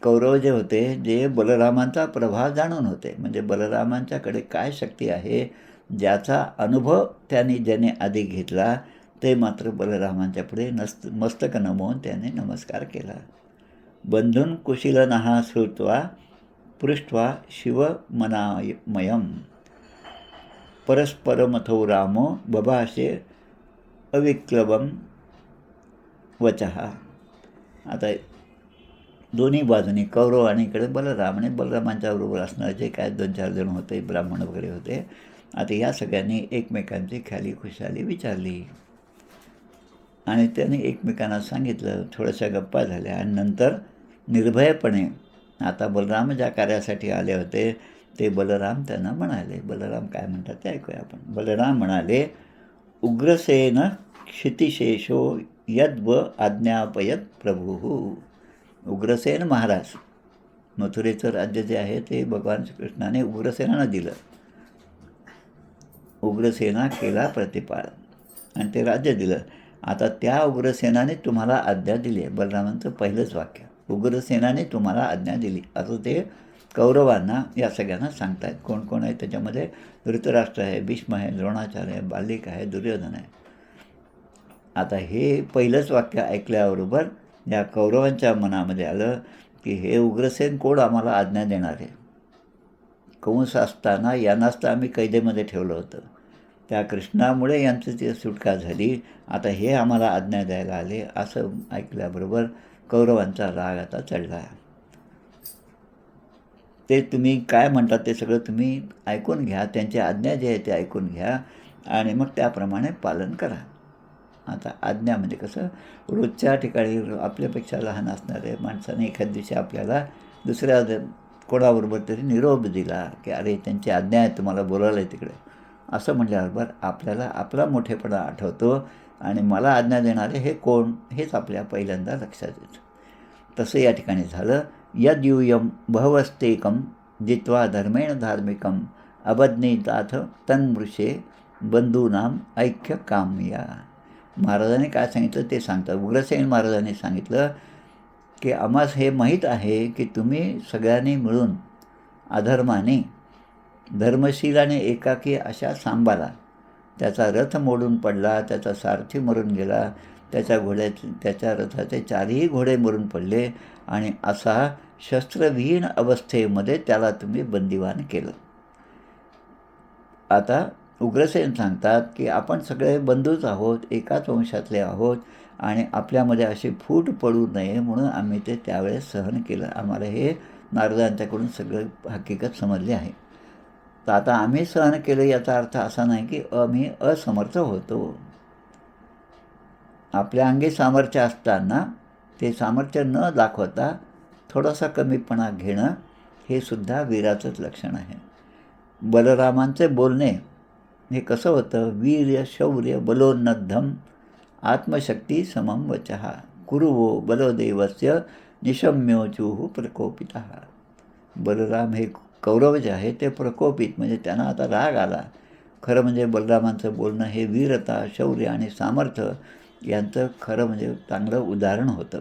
कौरव जे होते, जे बलरामांचा प्रभाव जाणून होते, म्हणजे बलरामांच्याकडे काय शक्ती आहे ज्याचा अनुभव ज्याने आधी घेतला, ते मात्र बलरामांच्या पुढे मस्तक नमवून त्याने नमस्कार केला. बंधून कुशीलनहा श्रुत्वा पृष्ट्वा शिवमनामयम परस्परमथो रामो बभाषे अविक्लबम वचः. आता दोन्ही बाजूनी कौरव आणि इकडे बलराम आणि बलरामांच्या बरोबर असणारे जे काय 2-4 जण होते, ब्राह्मण वगैरे होते, आता या सगळ्यांनी एकमेकांची ख्याली खुशाली विचारली आणि त्यांनी एकमेकांना सांगितलं. थोड्याशा गप्पा झाल्या आणि नंतर निर्भयपणे आता बलराम ज्या कार्यासाठी आले होते ते बलराम त्यांना म्हणाले. बलराम काय म्हणतात ते ऐकूया आपण. बलराम म्हणाले, उग्रसेन क्षितिशेषो यद्व आज्ञापयत प्रभू. उग्रसेन महाराज, मथुरेचं राज्य जे आहे ते भगवान श्रीकृष्णाने उग्रसेनाला दिलं. उग्रसेना केला प्रतिपाळ आणि ते राज्य दिलं. आता त्या उग्रसेनाने तुम्हाला आज्ञा दिली आहे. बलरामांचं पहिलंच वाक्य, उग्रसेनाने तुम्हाला आज्ञा दिली, असं ते कौरवांना या सगळ्यांना सांगतायत. कोण कोण आहे त्याच्यामध्ये? धृतराष्ट्र आहे, भीष्म आहे, द्रोणाचार्य आहे, बालिक आहे, दुर्योधन आहे. आता हे पहिलंच वाक्य ऐकल्याबरोबर या कौरवांच्या मनामध्ये आलं की हे उग्रसेन कोण आम्हाला आज्ञा देणार आहे? कंस असताना यांनाच तर आम्ही कैदेमध्ये ठेवलं होतं, त्या कृष्णामुळे यांची ती सुटका झाली, आता हे आम्हाला आज्ञा द्यायला आले. असं ऐकल्याबरोबर कौरवांचा राग आता चढला. ते तुम्ही काय म्हणतात ते सगळं तुम्ही ऐकून घ्या, त्यांची आज्ञा जी आहे ते ऐकून घ्या आणि मग त्याप्रमाणे पालन करा. आता आज्ञा म्हणजे कसं, रोजच्या ठिकाणी आपल्यापेक्षा लहान असणारे माणसाने एखाद्या दिवशी आपल्याला दुसऱ्या कोणाबरोबर तरी निरोप दिला की अरे त्यांची आज्ञा आहे, तुम्हाला बोलावलं आहे तिकडे, असं म्हटल्याबरोबर आपल्याला आपला मोठेपणा आठवतो आणि मला आज्ञा देणारे हे कोण हेच आपल्या पहिल्यांदा लक्षात येतं. तसं या ठिकाणी झालं. यद्यूयम बहवस्तेकम जित्वा धर्मेण धार्मिकम अबज्ञिताथ तन्मृषे बंधूनाम ऐक्य काम्या. महाराजांनी काय सांगितलं ते सांगतात. उग्रसेन महाराजांनी सांगितलं की आम्हास हे माहीत आहे की तुम्ही सगळ्यांनी मिळून अधर्माने धर्मशीलाने एकाकी अशा सांबाला, त्याचा रथ मोडून पडला, त्याचा सारथी मरून गेला, त्याच्या रथाचे 4ही घोडे मरून पडले आणि असा शस्त्रविहीन अवस्थेमध्ये त्याला तुम्ही बंदिवान केलं. आता उग्रसेन सांगतात की आपण सगळे बंधूच आहोत, एकाच वंशातले आहोत आणि आपल्यामध्ये अशी फूट पडू नये म्हणून आम्ही ते त्यावेळेस सहन केलं. आम्हाला हे नारदांच्याकडून सगळं हकीकत समजली आहे. तर आता आम्ही सहन केलं याचा अर्थ असा नाही की आम्ही असमर्थ होतो. आपल्या अंगी सामर्थ्य असताना ते सामर्थ्य न दाखवता थोडासा कमीपणा घेणं हे सुद्धा वीराचंच लक्षण आहे. बलरामांचे बोलणे हे कसं होतं, वीर्य शौर्य बलोन्नद्धम आत्मशक्ती समम वचः कुरुवो बलदेवस्य निशम्योचुः प्रकोपितः. बलराम हे कौरव जे आहे ते प्रकोपित, म्हणजे त्यांना आता राग आला. खरं म्हणजे बलरामांचं बोलणं हे वीरता शौर्य आणि सामर्थ्य यांचं खरं म्हणजे चांगलं उदाहरण होतं.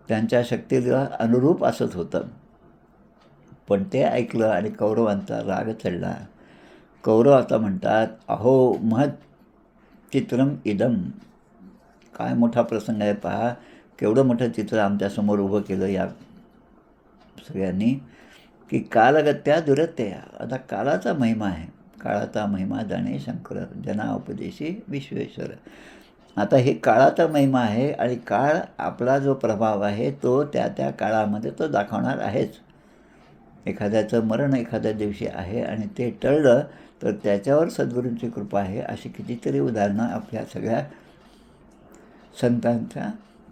त्यांच्या शक्तीला अनुरूप असंच होतं. पण ते ऐकलं आणि कौरवांचा राग चढला. कौरव आता म्हणतात, अहो महत् चित्रम इदम. काय मोठा प्रसंग आहे पहा, केवढं मोठं चित्र आमच्यासमोर उभं केलं या सगळ्यांनी, की कालगत्या दुरत्या. आता कालाचा महिमा आहे. काळाचा महिमा जाणे शंकर, जना उपदेशी विश्वेश्वर. आता हे काळाचा महिमा आहे आणि काळ आपला जो प्रभाव आहे तो त्या काळामध्ये तो दाखवणार आहेच. एखाद्याचं मरण एखाद्या दिवशी आहे आणि ते टळलं तर त्याच्यावर सद्गुरूंची कृपा आहे. अशी कितीतरी उदाहरणं आपल्या सगळ्या संतांच्या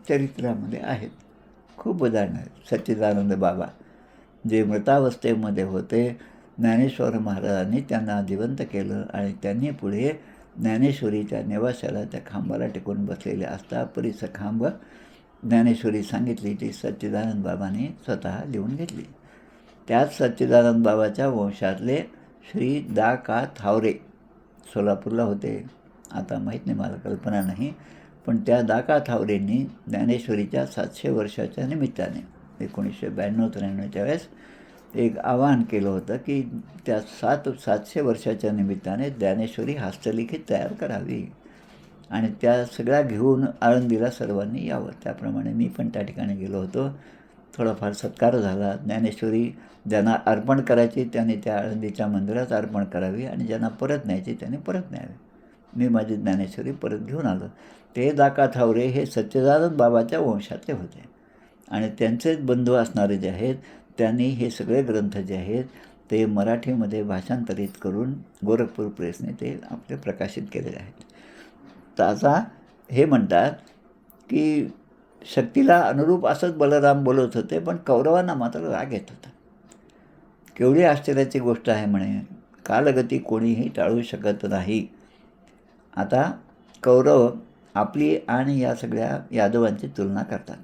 चरित्रामध्ये आहेत. खूप उदाहरणं आहेत. सच्चिदानंद बाबा जे मृतावस्थेमध्ये होते, ज्ञानेश्वर महाराजांनी त्यांना जिवंत केलं आणि त्यांनी पुढे ज्ञानेश्वरीच्या निवासाला त्या खांबाला टेकून बसलेले असता परीस खांब ज्ञानेश्वरी सांगितली ती सच्चिदानंद बाबांनी स्वतः लिहून घेतली. त्याच सच्चिदानंद बाबाच्या वंशातले श्री दा का थावरे सोलापूरला होते. आता माहीत नाही, मला कल्पना नाही, पण त्या दा का थावरेंनी ज्ञानेश्वरीच्या 700 वर्षाच्या निमित्ताने 1992-93च्या वेळेस एक आवाहन केलं होतं की त्या 700 वर्षाच्या निमित्ताने ज्ञानेश्वरी हस्तलिखित तयार करावी आणि त्या सगळ्या घेऊन आळंदीला सर्वांनी यावं. त्याप्रमाणे मी पण त्या ठिकाणी गेलो होतो. थोडाफार सत्कार झाला. ज्ञानेश्वरी ज्यांना अर्पण करायची त्यांनी त्या आळंदीच्या मंदिरात अर्पण करावी आणि ज्यांना परत न्यायची त्यांनी परत न्यावे. मी माझी ज्ञानेश्वरी परत घेऊन आलो. ते दाका थावरे हे सच्चिदानंद बाबाच्या वंशातले होते आणि त्यांचेच बंधू असणारे जे आहेत त्यांनी हे सगळे ग्रंथ जे आहेत ते मराठीमध्ये भाषांतरित करून गोरखपूर प्रेसने ते आपले प्रकाशित केलेले आहेत. तर आता हे म्हणतात की शक्तीला अनुरूप असंच बलराम बोलत होते, पण कौरवांना मात्र राग येत होता. केवढी आश्चर्याची गोष्ट आहे म्हणे, कालगती कोणीही टाळू शकत नाही. आता कौरव आपली आणि या सगळ्या यादवांची तुलना करतात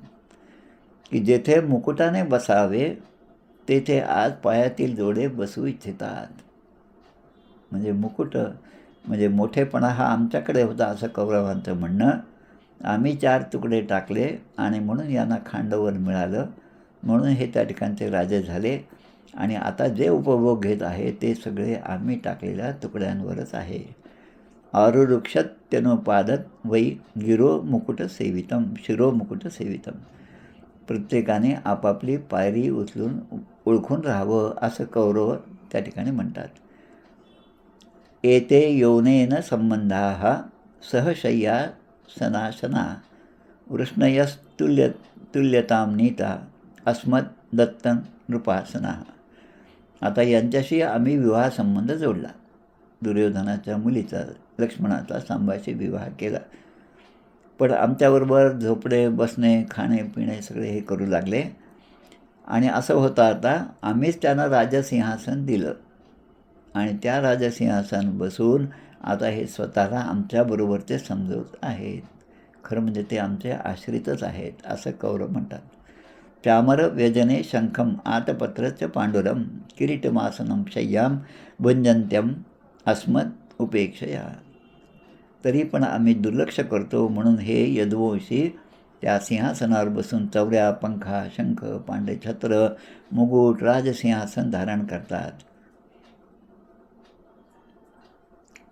की जेथे मुकुटाने बसावे तेथे आज पायातील जोडे बसू इच्छितात. म्हणजे मुकुट म्हणजे मोठेपणा हा आमच्याकडे होता असं कौरवांचं म्हणणं. आम्ही 4 तुकडे टाकले आणि म्हणून यांना खांडवर मिळालं, म्हणून हे त्या ठिकाणचे राजे झाले आणि आता जे उपभोग घेत आहे ते सगळे आम्ही टाकलेल्या तुकड्यांवरच आहे. आरुरुक्षत्यनुपादत वै गिरो मुकुट सेवितम शिरो मुकुट सेवितम. प्रत्येकाने आपापली पायरी उचलून ओळखून राहावं असं कौरव त्या ठिकाणी म्हणतात. एते यौनेन संबंधाः सहशय्या सनाशना वृष्णयस्तुल्यतां नीता अस्मत् दत्तं नृपासना. आता यांच्याशी आम्ही विवाह संबंध जोडला. दुर्योधनाच्या मुलीचा लक्ष्मणाचा सांबाशी विवाह केला. पण आमच्याबरोबर झोपडे बसणे खाणे पिणे सगळे हे करू लागले आणि असं होतं आता आम्हीच त्यांना राजसिंहासन दिलं आणि त्या राजसिंहासन बसून आता हे स्वतःला आमच्याबरोबरचे समजवत आहेत. खरं म्हणजे ते आमचे आश्रितच आहेत असं कौरव म्हणतात. चामर व्यजने शंखम आतपत्रच पांडुरम किरीटमासनम शय्याम भुंजन्त्यम अस्मत् उपेक्षया. तरी पण आम्ही दुर्लक्ष करतो म्हणून हे यदुवंशी त्या सिंहासनावर बसून चवऱ्या पंखा शंख पांडे छत्र मुकुट राजसिंहासन धारण करतात.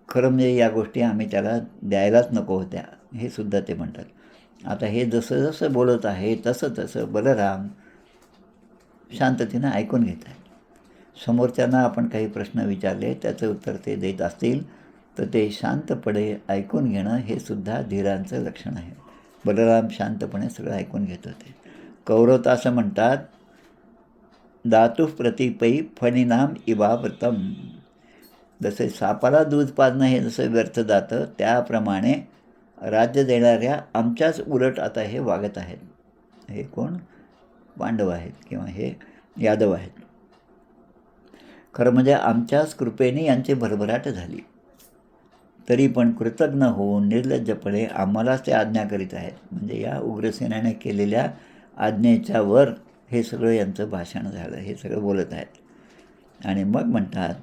खरं म्हणजे या गोष्टी आम्ही त्याला द्यायलाच नको होत्या हे सुद्धा ते म्हणतात. आता हे जसं जसं बोलत आहे तसं तसं बलराम शांततेनं ऐकून घेत आहे. समोरच्यांना आपण काही प्रश्न विचारले त्याचं उत्तर ते देत असतील तर ते शांतपणे ऐकून घेणं हे सुद्धा धीरांचं लक्षण आहे. बलराम शांतपणे सगळं ऐकून घेत होते. कौरव तर असं म्हणतात, दातु प्रतिपै फणीनाम इवावृतम. जसे सापाला दूध पाजणं हे जसं व्यर्थ जातं त्याप्रमाणे राज्य देणाऱ्या आमच्याच उलट आता हे वागत आहेत. हे कोण? पांडव आहेत किंवा हे यादव आहेत. खरं म्हणजे आमच्याच कृपेने यांची भरभराट झाली, तरी पण कृतज्ञ होऊन निर्लज्जपणे आम्हालाच ते आज्ञा करीत आहेत. म्हणजे या उग्रसेनाने केलेल्या आज्ञेच्या वर हे सगळं यांचं भाषण झालं, हे सगळं बोलत आहेत. आणि मग म्हणतात,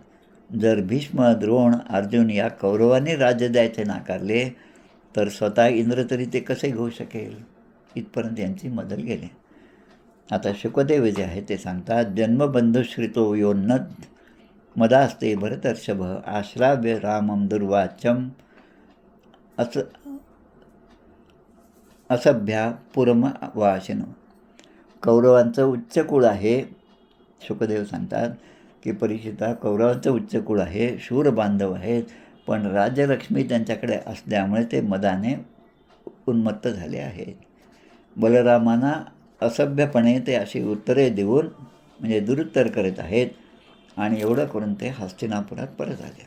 जर भीष्म द्रोण अर्जुन या कौरवांनी राज्य द्यायचे नाकारले तर स्वतः इंद्र तरी ते कसे घेऊ शकेल. इथपर्यंत यांची मदल गेले. आता शुकदेव जे आहे ते सांगतात, जन्मबंधुश्रितो योन्नत मदास्ते भरतर्षभ आश्राव्य रामम दुर्वाच्यम असभ्या पुरम वाशिन. कौरवांचं उच्च कुळ आहे. शुकदेव सांगतात की परीक्षिता, कौरवांचं उच्च कुळ आहे, शूर बांधव आहेत, पण राज्यलक्ष्मी त्यांच्याकडे असल्यामुळे ते मदाने उन्मत्त झाले आहेत. बलरामांना असभ्यपणे ते अशी उत्तरे देऊन म्हणजे दुरुत्तर करत आहेत आणि एवढं करून ते हस्तिनापुरात परत आले.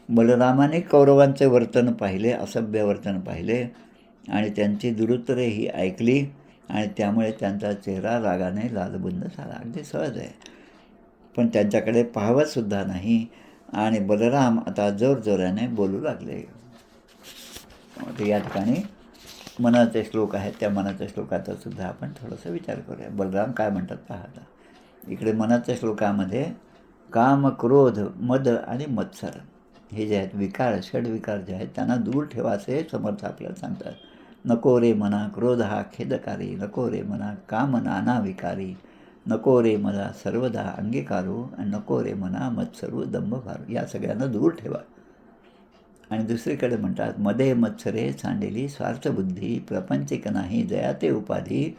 बलरामाने कौरवांचे वर्तन पाहिले, असभ्य वर्तन पाहिले आणि त्यांची दुरुत्तरे ही ऐकली आणि त्यामुळे त्यांचा चेहरा रागाने लालबुंद झाला. अगदी सहज आहे. पण त्यांच्याकडे पाहवतसुद्धा नाही आणि बलराम आता जोरजोराने बोलू लागले. या ठिकाणी मनाचे श्लोक आहेत, त्या मनाच्या श्लोकाचा सुद्धा आपण थोडासा विचार करूया. बलराम काय म्हणतात पाहता. इकडे मनाच्या श्लोकामध्ये काम, क्रोध, मद आणि मत्सर हे जे आहेत विकार, षडविकार जे आहेत त्यांना दूर ठेवा असे समर्थ आपल्याला सांगतात. नको रे मना क्रोध हा खेदकारी, नको रे मना काम नाना विकारी, नको रे मला सर्वदा अंगीकारू, आणि नको रे मना मत्सरू दंभ भारू. या सगळ्यांना दूर ठेवा. आणि दुसरीकडे म्हणतात, मध्ये मत्सरे सांडेली स्वार्थबुद्धी, प्रपंचिक नाही जयाते उपाधी,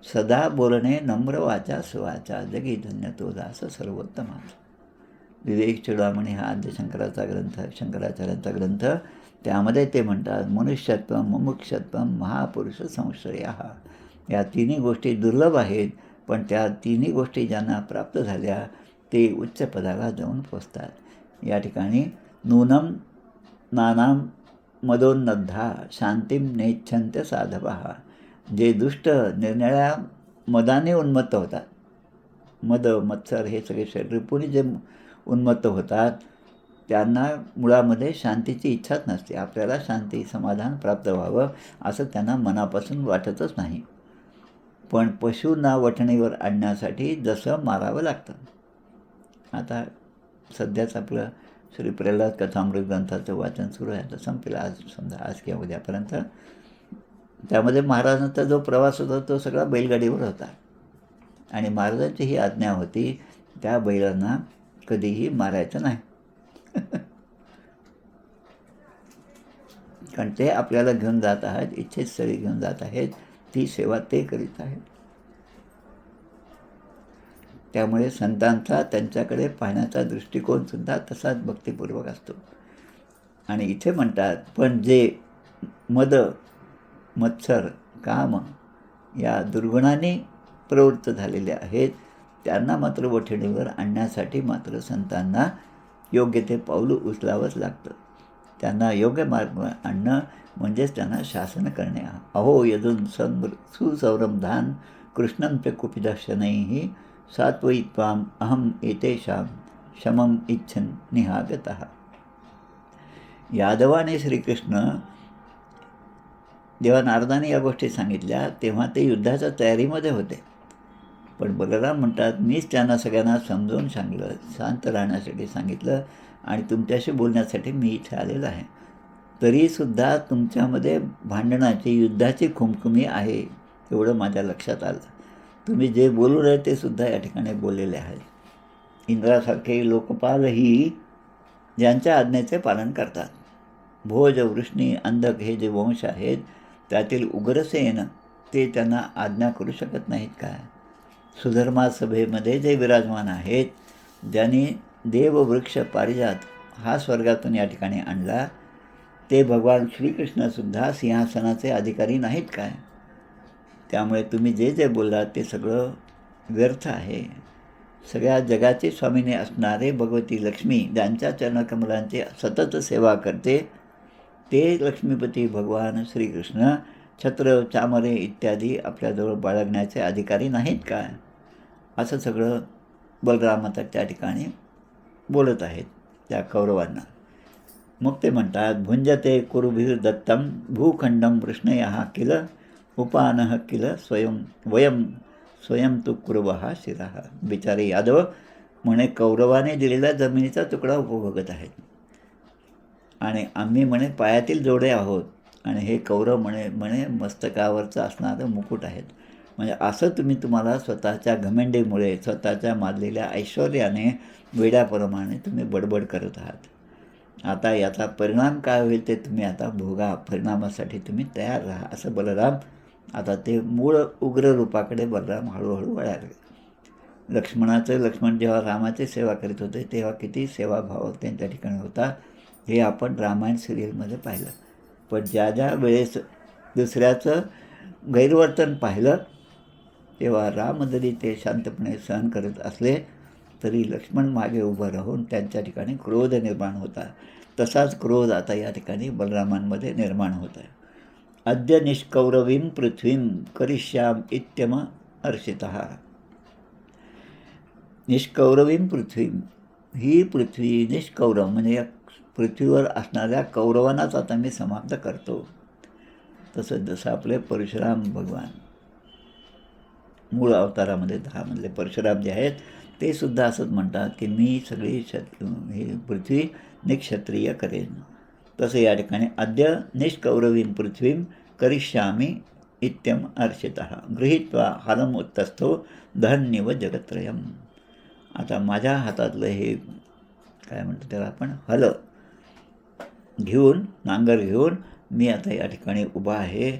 सदा बोलणे नम्र वाचा सुवाचा, जगी धन्य तो दास सर्वोत्तमाचा. विवेक चूडामणी हा आद्य शंकराचार्यांचा ग्रंथ. त्यामध्ये ते म्हणतात, मनुष्यत्व, मुमुक्षत्व, महापुरुष संश्रया. या तिन्ही गोष्टी दुर्लभ आहेत, पण त्या तिन्ही गोष्टी ज्यांना प्राप्त झाल्या ते उच्च पदाला जाऊन पोचतात. या ठिकाणी नूनम नानाम मदोन्नद्धा शांतीम नेच्छन्त्य साधवा. जे दुष्ट निरनिळ्या मदाने उन्मत्त होतात, मद, मत्सर हे सगळे शरीरपुरी जे उन्मत्त होतात त्यांना मुळामध्ये शांतीची इच्छाच नसते. आपल्याला शांती, समाधान प्राप्त व्हावं असं त्यांना मनापासून वाटतच नाही. पण पशूंना वठणीवर आणण्यासाठी जसं मारावं लागतं. आता सध्याच आपलं श्री प्रल्हाद कथामृत ग्रंथाचं वाचन सुरू आहे. आता संपेल आज, समजा आज किंवा उद्यापर्यंत. त्यामध्ये महाराजांचा जो प्रवास होता तो सगळा बैलगाडीवर होता आणि महाराजांची ही आज्ञा होती, त्या बैलांना कधीही मारायचं नाही. कारण ते आपल्याला घेऊन जात आहेत, इच्छित स्थळी घेऊन जात आहेत, ती सेवा ते करीत आहेत. त्यामुळे संतांचा त्यांच्याकडे पाहण्याचा दृष्टिकोनसुद्धा तसाच भक्तिपूर्वक असतो. आणि इथे म्हणतात, पण जे मद, मत्सर, काम या दुर्गुणांनी प्रवृत्त झालेले आहेत त्यांना मात्र वठणीवर आणण्यासाठी मात्र संतांना योग्य ते पाऊल उचलावंच लागतं. त्यांना योग्य मार्ग आणणं म्हणजेच त्यांना शासन करणे. अहो यदून सुसौरंधान कृष्णं पे कुपिदर्शनैः सात्वयित्वाम अहम एतेषां शमम इच्छन् निहागतः. यादवाने श्रीकृष्ण जेव्हा नारदाने या गोष्टी सांगितल्या तेव्हा ते युद्धाच्या तयारीमध्ये होते. पण बलराम म्हणतात, मीच त्यांना सगळ्यांना समजावून सांगितलं, शांत राहण्यासाठी सांगितलं आणि तुमच्याशी बोलण्यासाठी मी इथे आलेलो आहे. तरीसुद्धा तुमच्यामध्ये भांडणाची, युद्धाची खुमखुमी आहे एवढं माझ्या लक्षात आलं. तुम्ही जे बोलू राहिले ते सुद्धा या ठिकाणी बोललेले आहेत. इंद्रासारखे लोकपालही ज्यांच्या आज्ञेचे पालन करतात. भोज, वृष्णी, अंधक हे जे वंश आहेत त्यातील उग्रसेन ते त्यांना आज्ञा करू शकत नाहीत काय? सुधर्मा सभेमध्ये जे विराजमान आहेत, ज्यांनी देववृक्ष पारिजात हा स्वर्गातून या ठिकाणी आणला, ते भगवान श्रीकृष्णसुद्धा सिंहासनाचे अधिकारी नाहीत काय? त्यामुळे तुम्ही जे जे बोललात ते सगळं व्यर्थ आहे. सगळ्या जगाची स्वामिनी असणारे भगवती लक्ष्मी ज्यांच्या चरणकमलांची सतत सेवा करते ते लक्ष्मीपती भगवान श्रीकृष्ण छत्र, चामरे इत्यादी आपल्याजवळ बाळगण्याचे अधिकारी नाहीत काय? असं सगळं बलराम आता त्या ठिकाणी बोलत आहेत त्या कौरवांना. मग ते म्हणतात, भुंजते कुरुभिर दत्तम भूखंडम वृष्णयः किल उपानः किल स्वयं तु कुरुवः शिरः. बिचारे यादव म्हणे कौरवाने दिलेल्या जमिनीचा तुकडा उपभोगत आहेत आणि आम्ही म्हणे पायातील जोडे आहोत आणि हे कौरव म्हणे मस्तकावरचं असणारं मुकुट आहेत. म्हणजे असं तुम्हाला स्वतःच्या घमेंडीमुळे, स्वतःच्या माजलेल्या ऐश्वर्याने, वेड्याप्रमाणे तुम्ही बडबड करत आहात. आता याचा परिणाम काय होईल ते तुम्ही आता भोगा, परिणामासाठी तुम्ही तयार राहा, असं बलराम आता ते मूळ उग्र रूपाकडे बलराम हळूहळू वळायला लागले. लक्ष्मण जेव्हा रामाची सेवा करीत होते तेव्हा किती सेवाभाव त्यांच्या ठिकाणी होता हे आपण रामायण सिरियलमध्ये पाहिलं. पण ज्या ज्या वेळेस दुसऱ्याचं गैरवर्तन पाहिलं तेव्हा राम जरी ते शांतपणे सहन करत असले तरी लक्ष्मण मागे उभं राहून त्यांच्या ठिकाणी क्रोध निर्माण होता. तसाच क्रोध आता या ठिकाणी बलरामांमध्ये निर्माण होत आहे. अद्य निष्कौरवीं पृथ्वीं करिष्याम इत्यम अर्षितः. निष्कौरवीं पृथ्वी, ही पृथ्वी निष्कौरव म्हणजे या पृथ्वीवर असणाऱ्या कौरवांनाच आता मी समाप्त करतो. तसं जसं आपले परशुराम भगवान मूळ अवतारामध्ये 10 मधले परशुराम जे आहेत ते सुद्धा असंच म्हणतात की मी सगळी ही पृथ्वी निक्षत्रिय करेन. तसं या ठिकाणी अद्य निष्कौरवीं पृथ्वीं करिष्यामी इत्यम अर्षितः गृहीत्वा हलम उत्तस्थो धन्यव जगत्रयम. आता माझ्या हातातलं हे काय म्हणतो त्याला आपण हल घेऊन, नांगर घेऊन मी आता या ठिकाणी उभा आहे.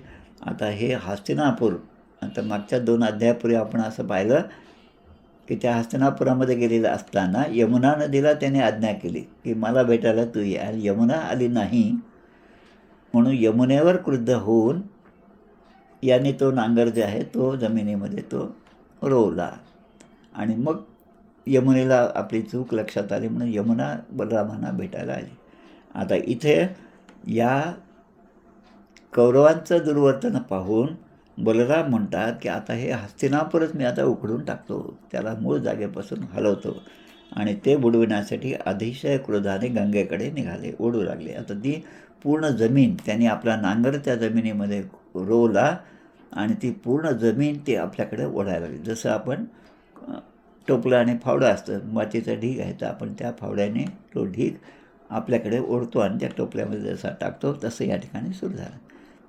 आता हे हस्तिनापूर, आता मागच्या 2 अध्यायापूर्वी आपण असं पाहिलं की त्या हस्तिनापुरामध्ये गेलेलं असताना यमुना नदीला त्याने आज्ञा केली की मला भेटायला तू ये, आणि यमुना आली नाही म्हणून यमुनेवर क्रुद्ध होऊन याने तो नांगर जे आहे तो जमिनीमध्ये तो रोवला, आणि मग यमुनेला आपली चूक लक्षात आली म्हणून यमुना बलरामांना भेटायला आली. आता इथे या कौरवांचं दुर्वर्तन पाहून बलराम म्हणतात की आता हे हस्तिनापूरच मी आता उखडून टाकतो, त्याला मूळ जागेपासून हलवतो, आणि ते बुडविण्यासाठी अतिशय क्रोधाने गंगेकडे निघाले, ओढू लागले. आता ती पूर्ण जमीन त्यांनी आपला नांगर त्या जमिनीमध्ये रोवला आणि ती पूर्ण जमीन ती आपल्याकडे ओढायला लागली. जसं आपण टोपलं आणि फावडं असतं, मातीचा ढीग आहे तर आपण त्या फावड्याने तो ढीग आपल्याकडे ओढतो आणि त्या टोपल्यामध्ये जसा टाकतो तसं या ठिकाणी सुरू झालं.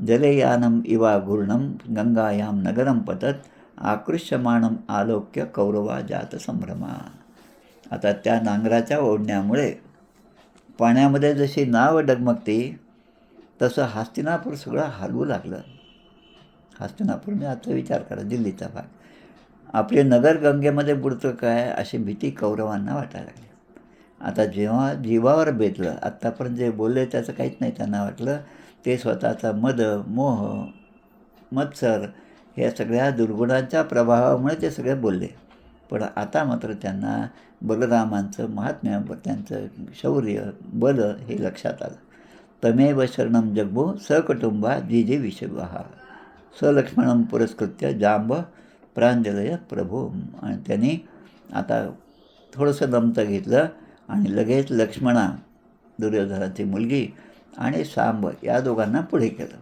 जलेयानम इवा घूर्णम गंगायाम नगरम पतत आकृष्यमाणम आलोक्य कौरवा जात संभ्रमा. आता त्या नांगराच्या ओढण्यामुळे पाण्यामध्ये जशी नाव डगमगते तसं हस्तिनापूर सगळं हलवू लागलं. हस्तिनापूर म्हणजे आता विचार करा, दिल्लीचा भाग, आपले नगर गंगेमध्ये बुडतं काय अशी भीती कौरवांना वाटायला लागली. आता जेव्हा जीवावर बेतलं, आत्तापर्यंत जे बोलले त्याचं काहीच नाही त्यांना वाटलं, ते स्वतःचा मद, मोह, मत्सर या सगळ्या दुर्गुणांच्या प्रभावामुळे ते सगळे बोलले. पण आता मात्र त्यांना बलरामांचं महात्म्य, त्यांचं शौर्य, बल हे लक्षात आलं. तमेव शरणं जग्मो सकुटुंबा जिजे विषवाहा सलक्ष्मणं पुरस्कृत्य जांब प्रांजलय प्रभो. आणि त्यांनी आता थोडंसं दमतं घेतलं आणि लगेच लक्ष्मणा, दुर्योधनाची मुलगी, आणि सांब या दोघांना पुढे केलं.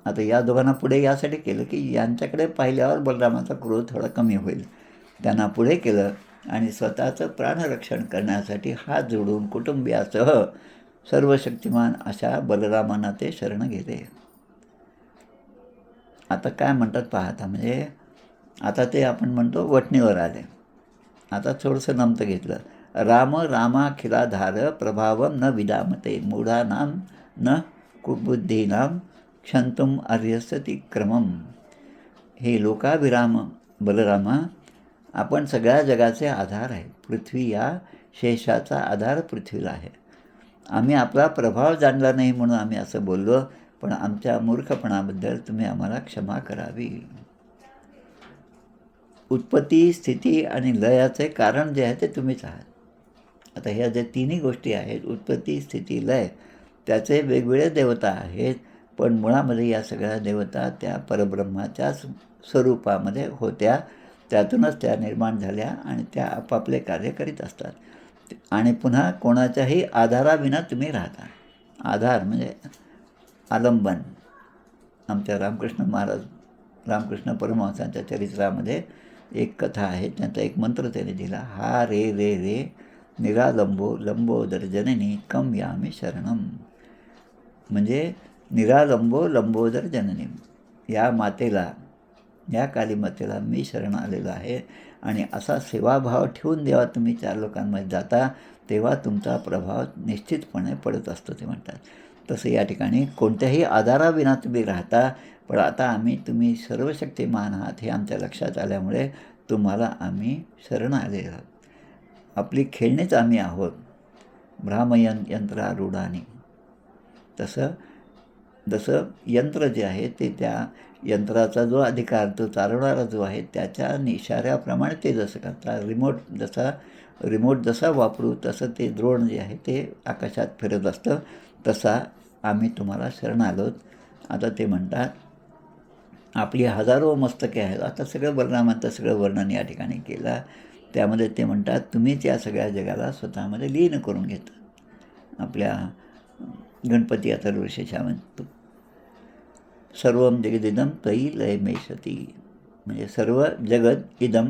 आता या दोघांना पुढे यासाठी केलं की यांच्याकडे पाहिल्यावर बलरामाचा क्रोध थोडा कमी होईल. त्यांना पुढे केलं आणि स्वतःचं प्राणरक्षण करण्यासाठी हात जोडून कुटुंबियासह सर्वशक्तिमान अशा बलरामांना ते शरण गेले. आता काय म्हणतात पाहता, म्हणजे आता ते आपण म्हणतो वटणीवर आले. आता थोडंसं नमतं घेतलं. राम रामाखिलाधार प्रभावम न विदामते मूढानां न कुबुद्धीनां क्षंतुम अर्यसती क्रमम. हे लोकाभिराम बलरामा, आपण सगळ्या जगाचे आधार आहे. पृथ्वी या शेषाचा आधार पृथ्वीला आहे. आम्ही आपला प्रभाव जाणला नाही म्हणून आम्ही असं बोललो, पण आमच्या मूर्खपणाबद्दल तुम्ही आम्हाला क्षमा करावी. उत्पत्ती, स्थिती आणि लयाचे कारण जे आहे ते तुम्हीच आहात. आता ह्या ज्या तिन्ही गोष्टी आहेत, उत्पत्ती, स्थिती, लय, त्याचे वेगवेगळे देवता आहेत, पण मुळामध्ये या सगळ्या देवता त्या परब्रह्माच्या स्वरूपामध्ये होत्या. त्यातूनच त्या निर्माण झाल्या आणि त्या आपापले कार्य करीत असतात. आणि पुन्हा कोणाच्याही आधाराविना तुम्ही राहता. आधार म्हणजे आलंबन. आमच्या रामकृष्ण महाराज, रामकृष्ण परमहंसांच्या चरित्रामध्ये एक कथा आहे, त्यांचा एक मंत्र त्याने दिला. हा रे रे रे निरालंबो लंबोदर जननी कम यामी शरणम. म्हणजे निरालंबो लंबोदर जननी, या मातेला या कालीमातेला मी शरण आलेलो आहे. आणि असा सेवाभाव ठेवून जेव्हा तुम्ही 4 लोकांमध्ये जाता तेव्हा तुमचा प्रभाव निश्चितपणे पडत असतो ते म्हणतात. तसं या ठिकाणी कोणत्याही आधाराविना तुम्ही राहता, पण आता तुम्ही सर्वशक्तिमान आहात हे आमच्या लक्षात आल्यामुळे तुम्हाला आम्ही शरण आलेलो आहोत. आपली खेळणीच आम्ही आहोत. यंत्रारूढानी. तसं जसं यंत्र जे आहे ते त्या यंत्राचा जो अधिकार तो चालवणारा जो आहे त्याच्या इशाऱ्याप्रमाणे ते जसं करतात. रिमोट जसा वापरू तसं ते द्रोण जे आहे ते आकाशात फिरत असतं. तसा आम्ही तुम्हाला शरण आलोत. आता ते म्हणतात आपली हजारो मस्तके आहेत. आता बलरामांचं सगळं वर्णन या ठिकाणी केलं. त्यामध्ये ते म्हणतात तुम्हीच या सगळ्या जगाला स्वतःमध्ये लीन करून घेता. आपल्या गणपती अथर्वशीर्षा म्हणतो सर्वम जगदिदम तयी लयमेशती. म्हणजे सर्व जगत इदम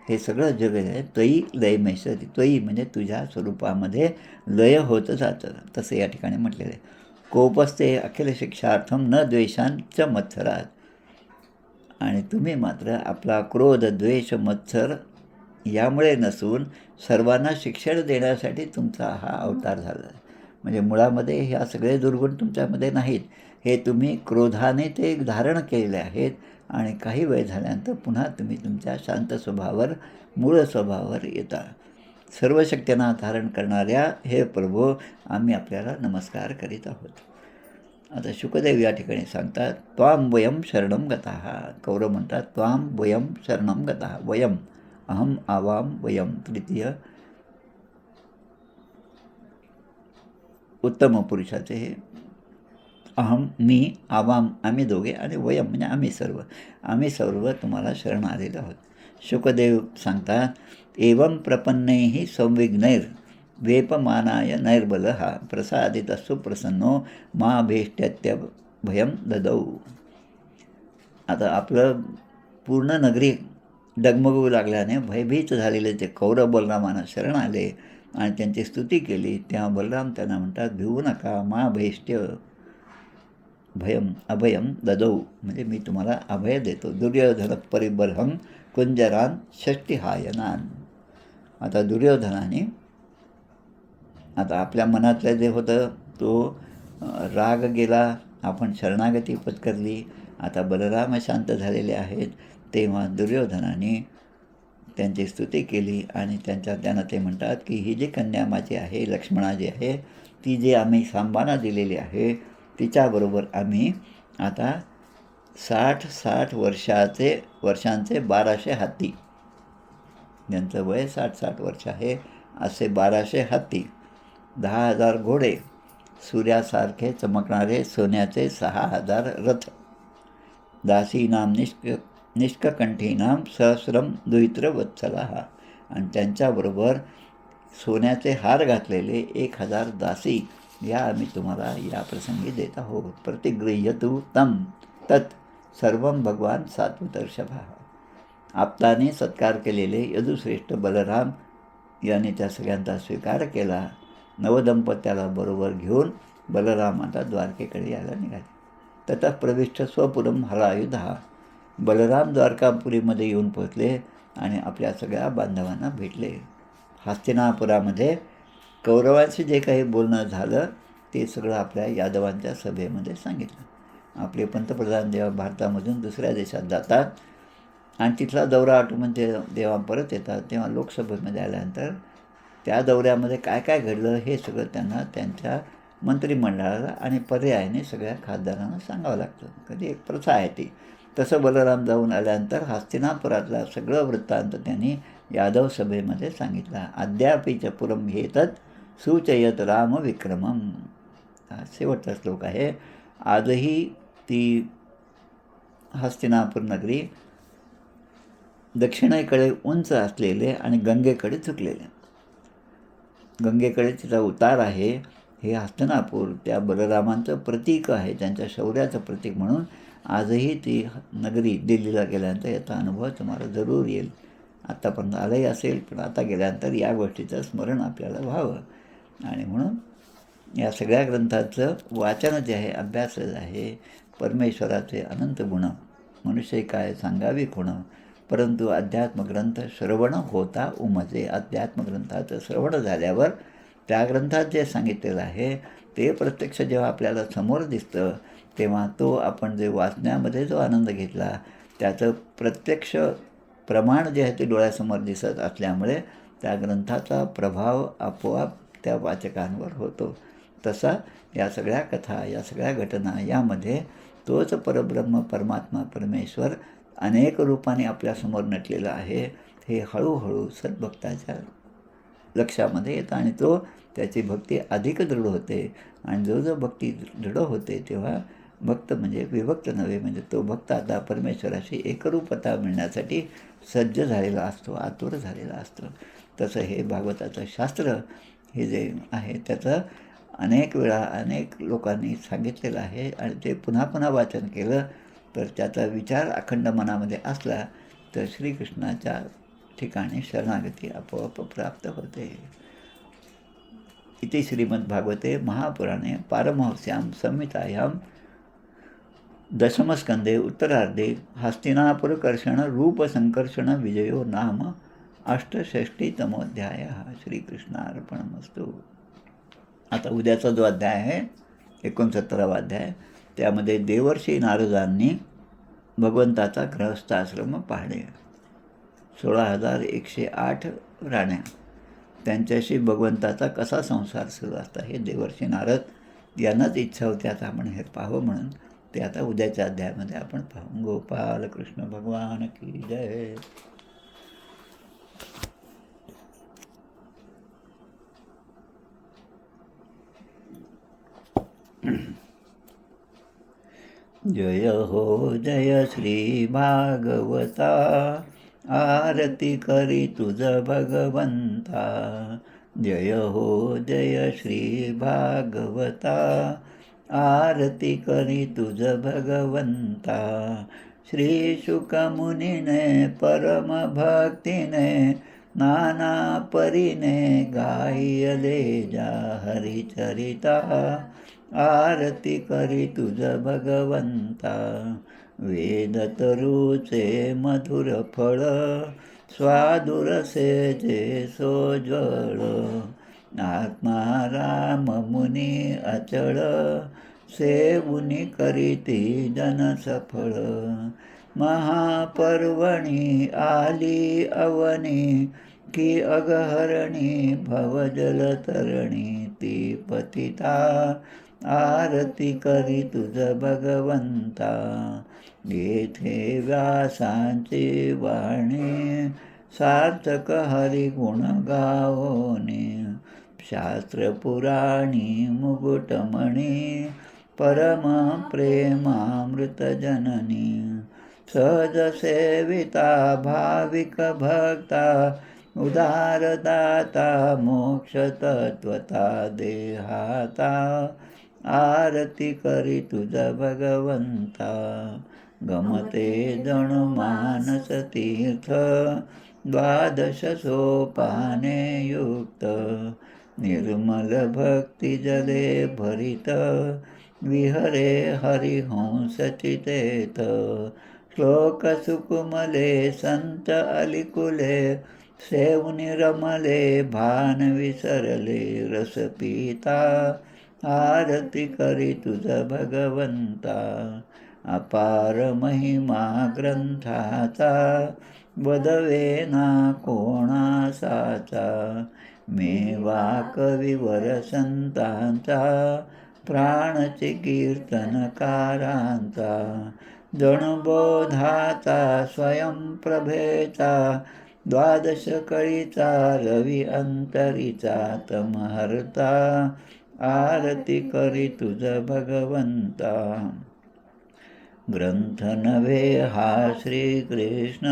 हे सगळं जग आहे तयी लयमेशती. तयी म्हणजे तुझ्या स्वरूपामध्ये लय होत जातं. तसं या ठिकाणी म्हटलेलं आहे. कोपस्ते अखिल शिक्षार्थम न द्वेषांच मत्सरात. आणि तुम्ही मात्र आपला क्रोध द्वेष मत्सर यामुळे नसून सर्वांना शिक्षण देण्यासाठी तुमचा हा अवतार झाला. म्हणजे मुळामध्ये ह्या सगळे दुर्गुण तुमच्यामध्ये नाहीत. हे तुम्ही क्रोधाने ते धारण केलेले आहेत आणि काही वेळ झाल्यानंतर पुन्हा तुम्ही तुमच्या शांत स्वभावावर मूळ स्वभावावर येता. सर्व शक्तींना धारण करणाऱ्या हे प्रभू आम्ही आपल्याला नमस्कार करीत आहोत. आता शुकदेव या ठिकाणी सांगतात त्वां वयम शरणम गतः. कौरव म्हणतात त्वां वयम शरणम गतः. वयम अहम आवाम वयम तृतीय उत्तम पुरुषाचे हे अहम मी आवाम आम्ही दोघे आणि वयम म्हणजे आम्ही सर्व तुम्हाला शरण आलेलो आहोत. शुकदेव सांगतात एवं प्रपन्नैः संविघ्नैर वेपमानाय नैर्बलः प्रसादित सुप्रसन्नो मा भेष्ट्यत्य भयम ददौ. आता आपलं पूर्ण नगरी डगमगू लागल्याने भयभीत झालेले ते कौरव बलरामांना शरण आले आणि त्यांची स्तुती केली. तेव्हा बलराम त्यांना म्हणतात भिवू नका मा भेष्ट्य भयम अभयम ददौ. म्हणजे मी तुम्हाला अभय देतो. दुर्योधन परिबर्हं कुंजरान षष्टिहायनान. आता दुर्योधनाने आता आपल्या मनातलं जे होतं तो राग गेला. आपण शरणागती पत्करली. आता बलराम शांत झालेले आहेत. तेव्हा दुर्योधनाने त्यांची स्तुती केली आणि त्यांना ते म्हणतात की ही जी कन्या माझी आहे लक्ष्मणा जी आहे ती जी आम्ही सांबाना दिलेली आहे तिच्याबरोबर आम्ही आता 60 वर्षांचे 1200 हत्ती. ज्यांचं वय 60 वर्ष आहे असे 1200 हत्ती, 10,000 घोडे, सूर्यासारखे चमकणारे सोन्याचे 6,000 रथ, दासीनाम निष्ककंठीनाम सहस्रम दुहित्र वत्सला. आणि त्यांच्याबरोबर सोन्याचे हार घातलेले 1,000 दासी या आम्ही तुम्हाला या प्रसंगी देत आहोत. प्रतिगृह्यतु तम तत् सर्वं भगवान सात्वतर्षभा. आप्ताने सत्कार केलेले यदुश्रेष्ठ बलराम याने त्या सगळ्यांचा स्वीकार केला. नवदंपत्याला बरोबर घेऊन बलराम आता द्वारकेकडे यायला निघाले. ततः प्रविष्ट स्वपुरम हलायुधा. बलराम द्वारकापुरीमध्ये येऊन पोहोचले आणि आपल्या सगळ्या बांधवांना भेटले. हस्तिनापुरामध्ये कौरवांशी जे काही बोलणं झालं ते सगळं आपल्या यादवांच्या सभेमध्ये सांगितलं. आपले पंतप्रधान जेव्हा भारतामधून दुसऱ्या देशात जातात आणि तिथला दौरा आटोपून जेव्हा परत येतात तेव्हा लोकसभेमध्ये आल्यानंतर त्या दौऱ्यामध्ये काय काय घडलं हे सगळं त्यांना त्यांच्या मंत्रिमंडळाला आणि पर्यायाने सगळ्या खासदारांना सांगावं लागतं. कधी एक प्रथा आहे ती. तसं बलराम जाऊन आल्यानंतर हस्तिनापुरातला सगळं वृत्तांत त्यांनी यादव सभेमध्ये सांगितला. अद्यापि च पुरम हेतत सूचयत राम विक्रमम. हा शेवटचा श्लोक आहे. आजही ती हस्तिनापूर नगरी दक्षिणेकडे उंच असलेले आणि गंगेकडे झुकलेले. गंगेकडे तिचा उतार आहे. हे हस्तिनापूर त्या बलरामांचं प्रतीक आहे, त्यांच्या शौर्याचं प्रतीक म्हणून आजही ती नगरी दिल्लीला गेल्यानंतर याचा अनुभव तुम्हाला जरूर येईल. आत्तापर्यंत आलंही असेल पण आता गेल्यानंतर या गोष्टीचं स्मरण आपल्याला व्हावं. आणि म्हणून या सगळ्या ग्रंथाचं वाचन जे आहे अभ्यास आहे. परमेश्वराचे अनंत गुण मनुष्य काय सांगावी कोण, परंतु अध्यात्मग्रंथ श्रवण होता उमजे. अध्यात्मग्रंथाचं श्रवण झाल्यावर त्या ग्रंथात जे सांगितलेलं आहे ते प्रत्यक्ष जेव्हा आपल्याला समोर दिसतं, तेव्हा तो आपण जे वाचण्यामध्ये जो आनंद घेतला त्याचं प्रत्यक्ष प्रमाण जे आहे ते डोळ्यासमोर दिसत असल्यामुळे त्या ग्रंथाचा प्रभाव आपोआप त्या वाचकांवर होतो. तसा या सगळ्या कथा, या सगळ्या घटना यामध्ये तोच परब्रह्म परमात्मा परमेश्वर अनेक रूपाने आपल्यासमोर नटलेला आहे, हे हळूहळू सद्भक्ताच्या लक्षामध्ये येतं आणि तो त्याची भक्ती अधिक दृढ होते. आणि जो भक्ती दृढ होते तेव्हा भक्त म्हणजे विभक्त नव्हे, म्हणजे तो भक्त आता परमेश्वराशी एकरूपता मिळण्यासाठी सज्ज झालेला असतो, आतुर झालेला असतो. तसं हे भागवताचं शास्त्र हे जे आहे त्याचं अनेक वेळा अनेक लोकांनी सांगितलेलं आहे आणि ते पुन्हा पुन्हा वाचन केलं तर त्याचा विचार अखंड मनामध्ये असला तर श्रीकृष्णाच्या ठिकाणी शरणागती आपोआप प्राप्त होते. इति श्रीमद्भागवते महापुराणे पारमहंस्यां संहितायां दशमस्कंदे उत्तरार्धे हस्तिनापुरकर्षण रूपसंकर्षण विजयो नाम 68तमोऽध्याय. श्रीकृष्णार्पणमस्तु. आता उद्याचा जो अध्याय आहे 69वा अध्याय, त्यामध्ये देवर्षी नारदांनी भगवंताचा गृहस्थाश्रम पाहणे. 16,108 राण्या, त्यांच्याशी भगवंताचा कसा संसार सुरू असता हे देवर्षी नारद यांनाच इच्छा होती आता आपण हे पाहावं म्हणून ते आता उद्याच्या अध्यायामध्ये आपण पाहू. गोपाल कृष्ण भगवान की जय. जय हो जय श्री भागवता, आरती करी तुझ भगवंता. जय हो जय श्री भागवता, आरती करी तुझ भगवंता. श्री शुकमुनीने परम भक्तीने नाना परीने गायले जा हरिचरिता. आरती करी तुझ भगवंता. वेद तरुचे मधुर फळ, स्वादुरसे जे सोज्वळ. आत्मा राम मुनी अचळ, सेवुनी करीती जन सफळ. महापर्वणी आली अवनी, की अगहरणी भवजल तरणी. ती पतिता आरती करी तुझ भगवंता. येथे व्यासांची वाणी, सार्थक हरिगुण गावोनी. शास्त्र पुराणी मुकुटमणी, परम प्रेमामृत जननी. सहज सेविता भाविक भक्ता, उदारदाता मोक्ष तत्वता देहाता. आरती करी तुझ भगवंता. गमते जणु मानस तीर्थ, 12 सोपाने युक्त. निर्मल भक्ती जले भरित, विहरे हरिहंस चितेत. श्लोक सुकुमले संत अलिकुले, सेवुनी रमले भान विसरले रस पिता. आरती करी तुझ भगवंता. अपार महिमा ग्रंथाचा, वदवेना कोणासाचा. मेवा कविवर संतांचा, प्राणचे कीर्तनकारांचा. जणबोधाचा स्वयंप्रभेचा, 12 कळीचा रवी अंतरीचा तमहर्ता. आरती करी तुझ भगवंता. ग्रंथ नव्हे हा श्रीकृष्ण,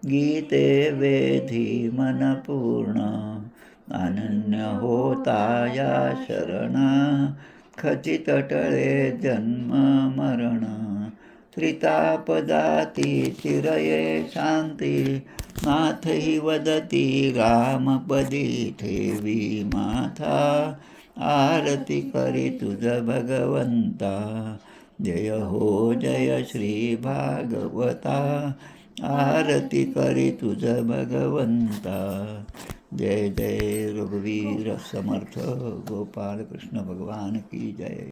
गीते वेधी मन पूर्ण. अनन्य होता या शरणा, खचित टळे जन्म मरण. त्रितापदाती चिरये शांती, नाथ ही वदती रामपदी ठेवी माथा. आरती करी तुझ भगवंता. जय हो जय श्री भागवता, आरती करी तुझ भगवंता. जय जय रघुवीर समर्थ, गोपाल कृष्ण भगवान की जय.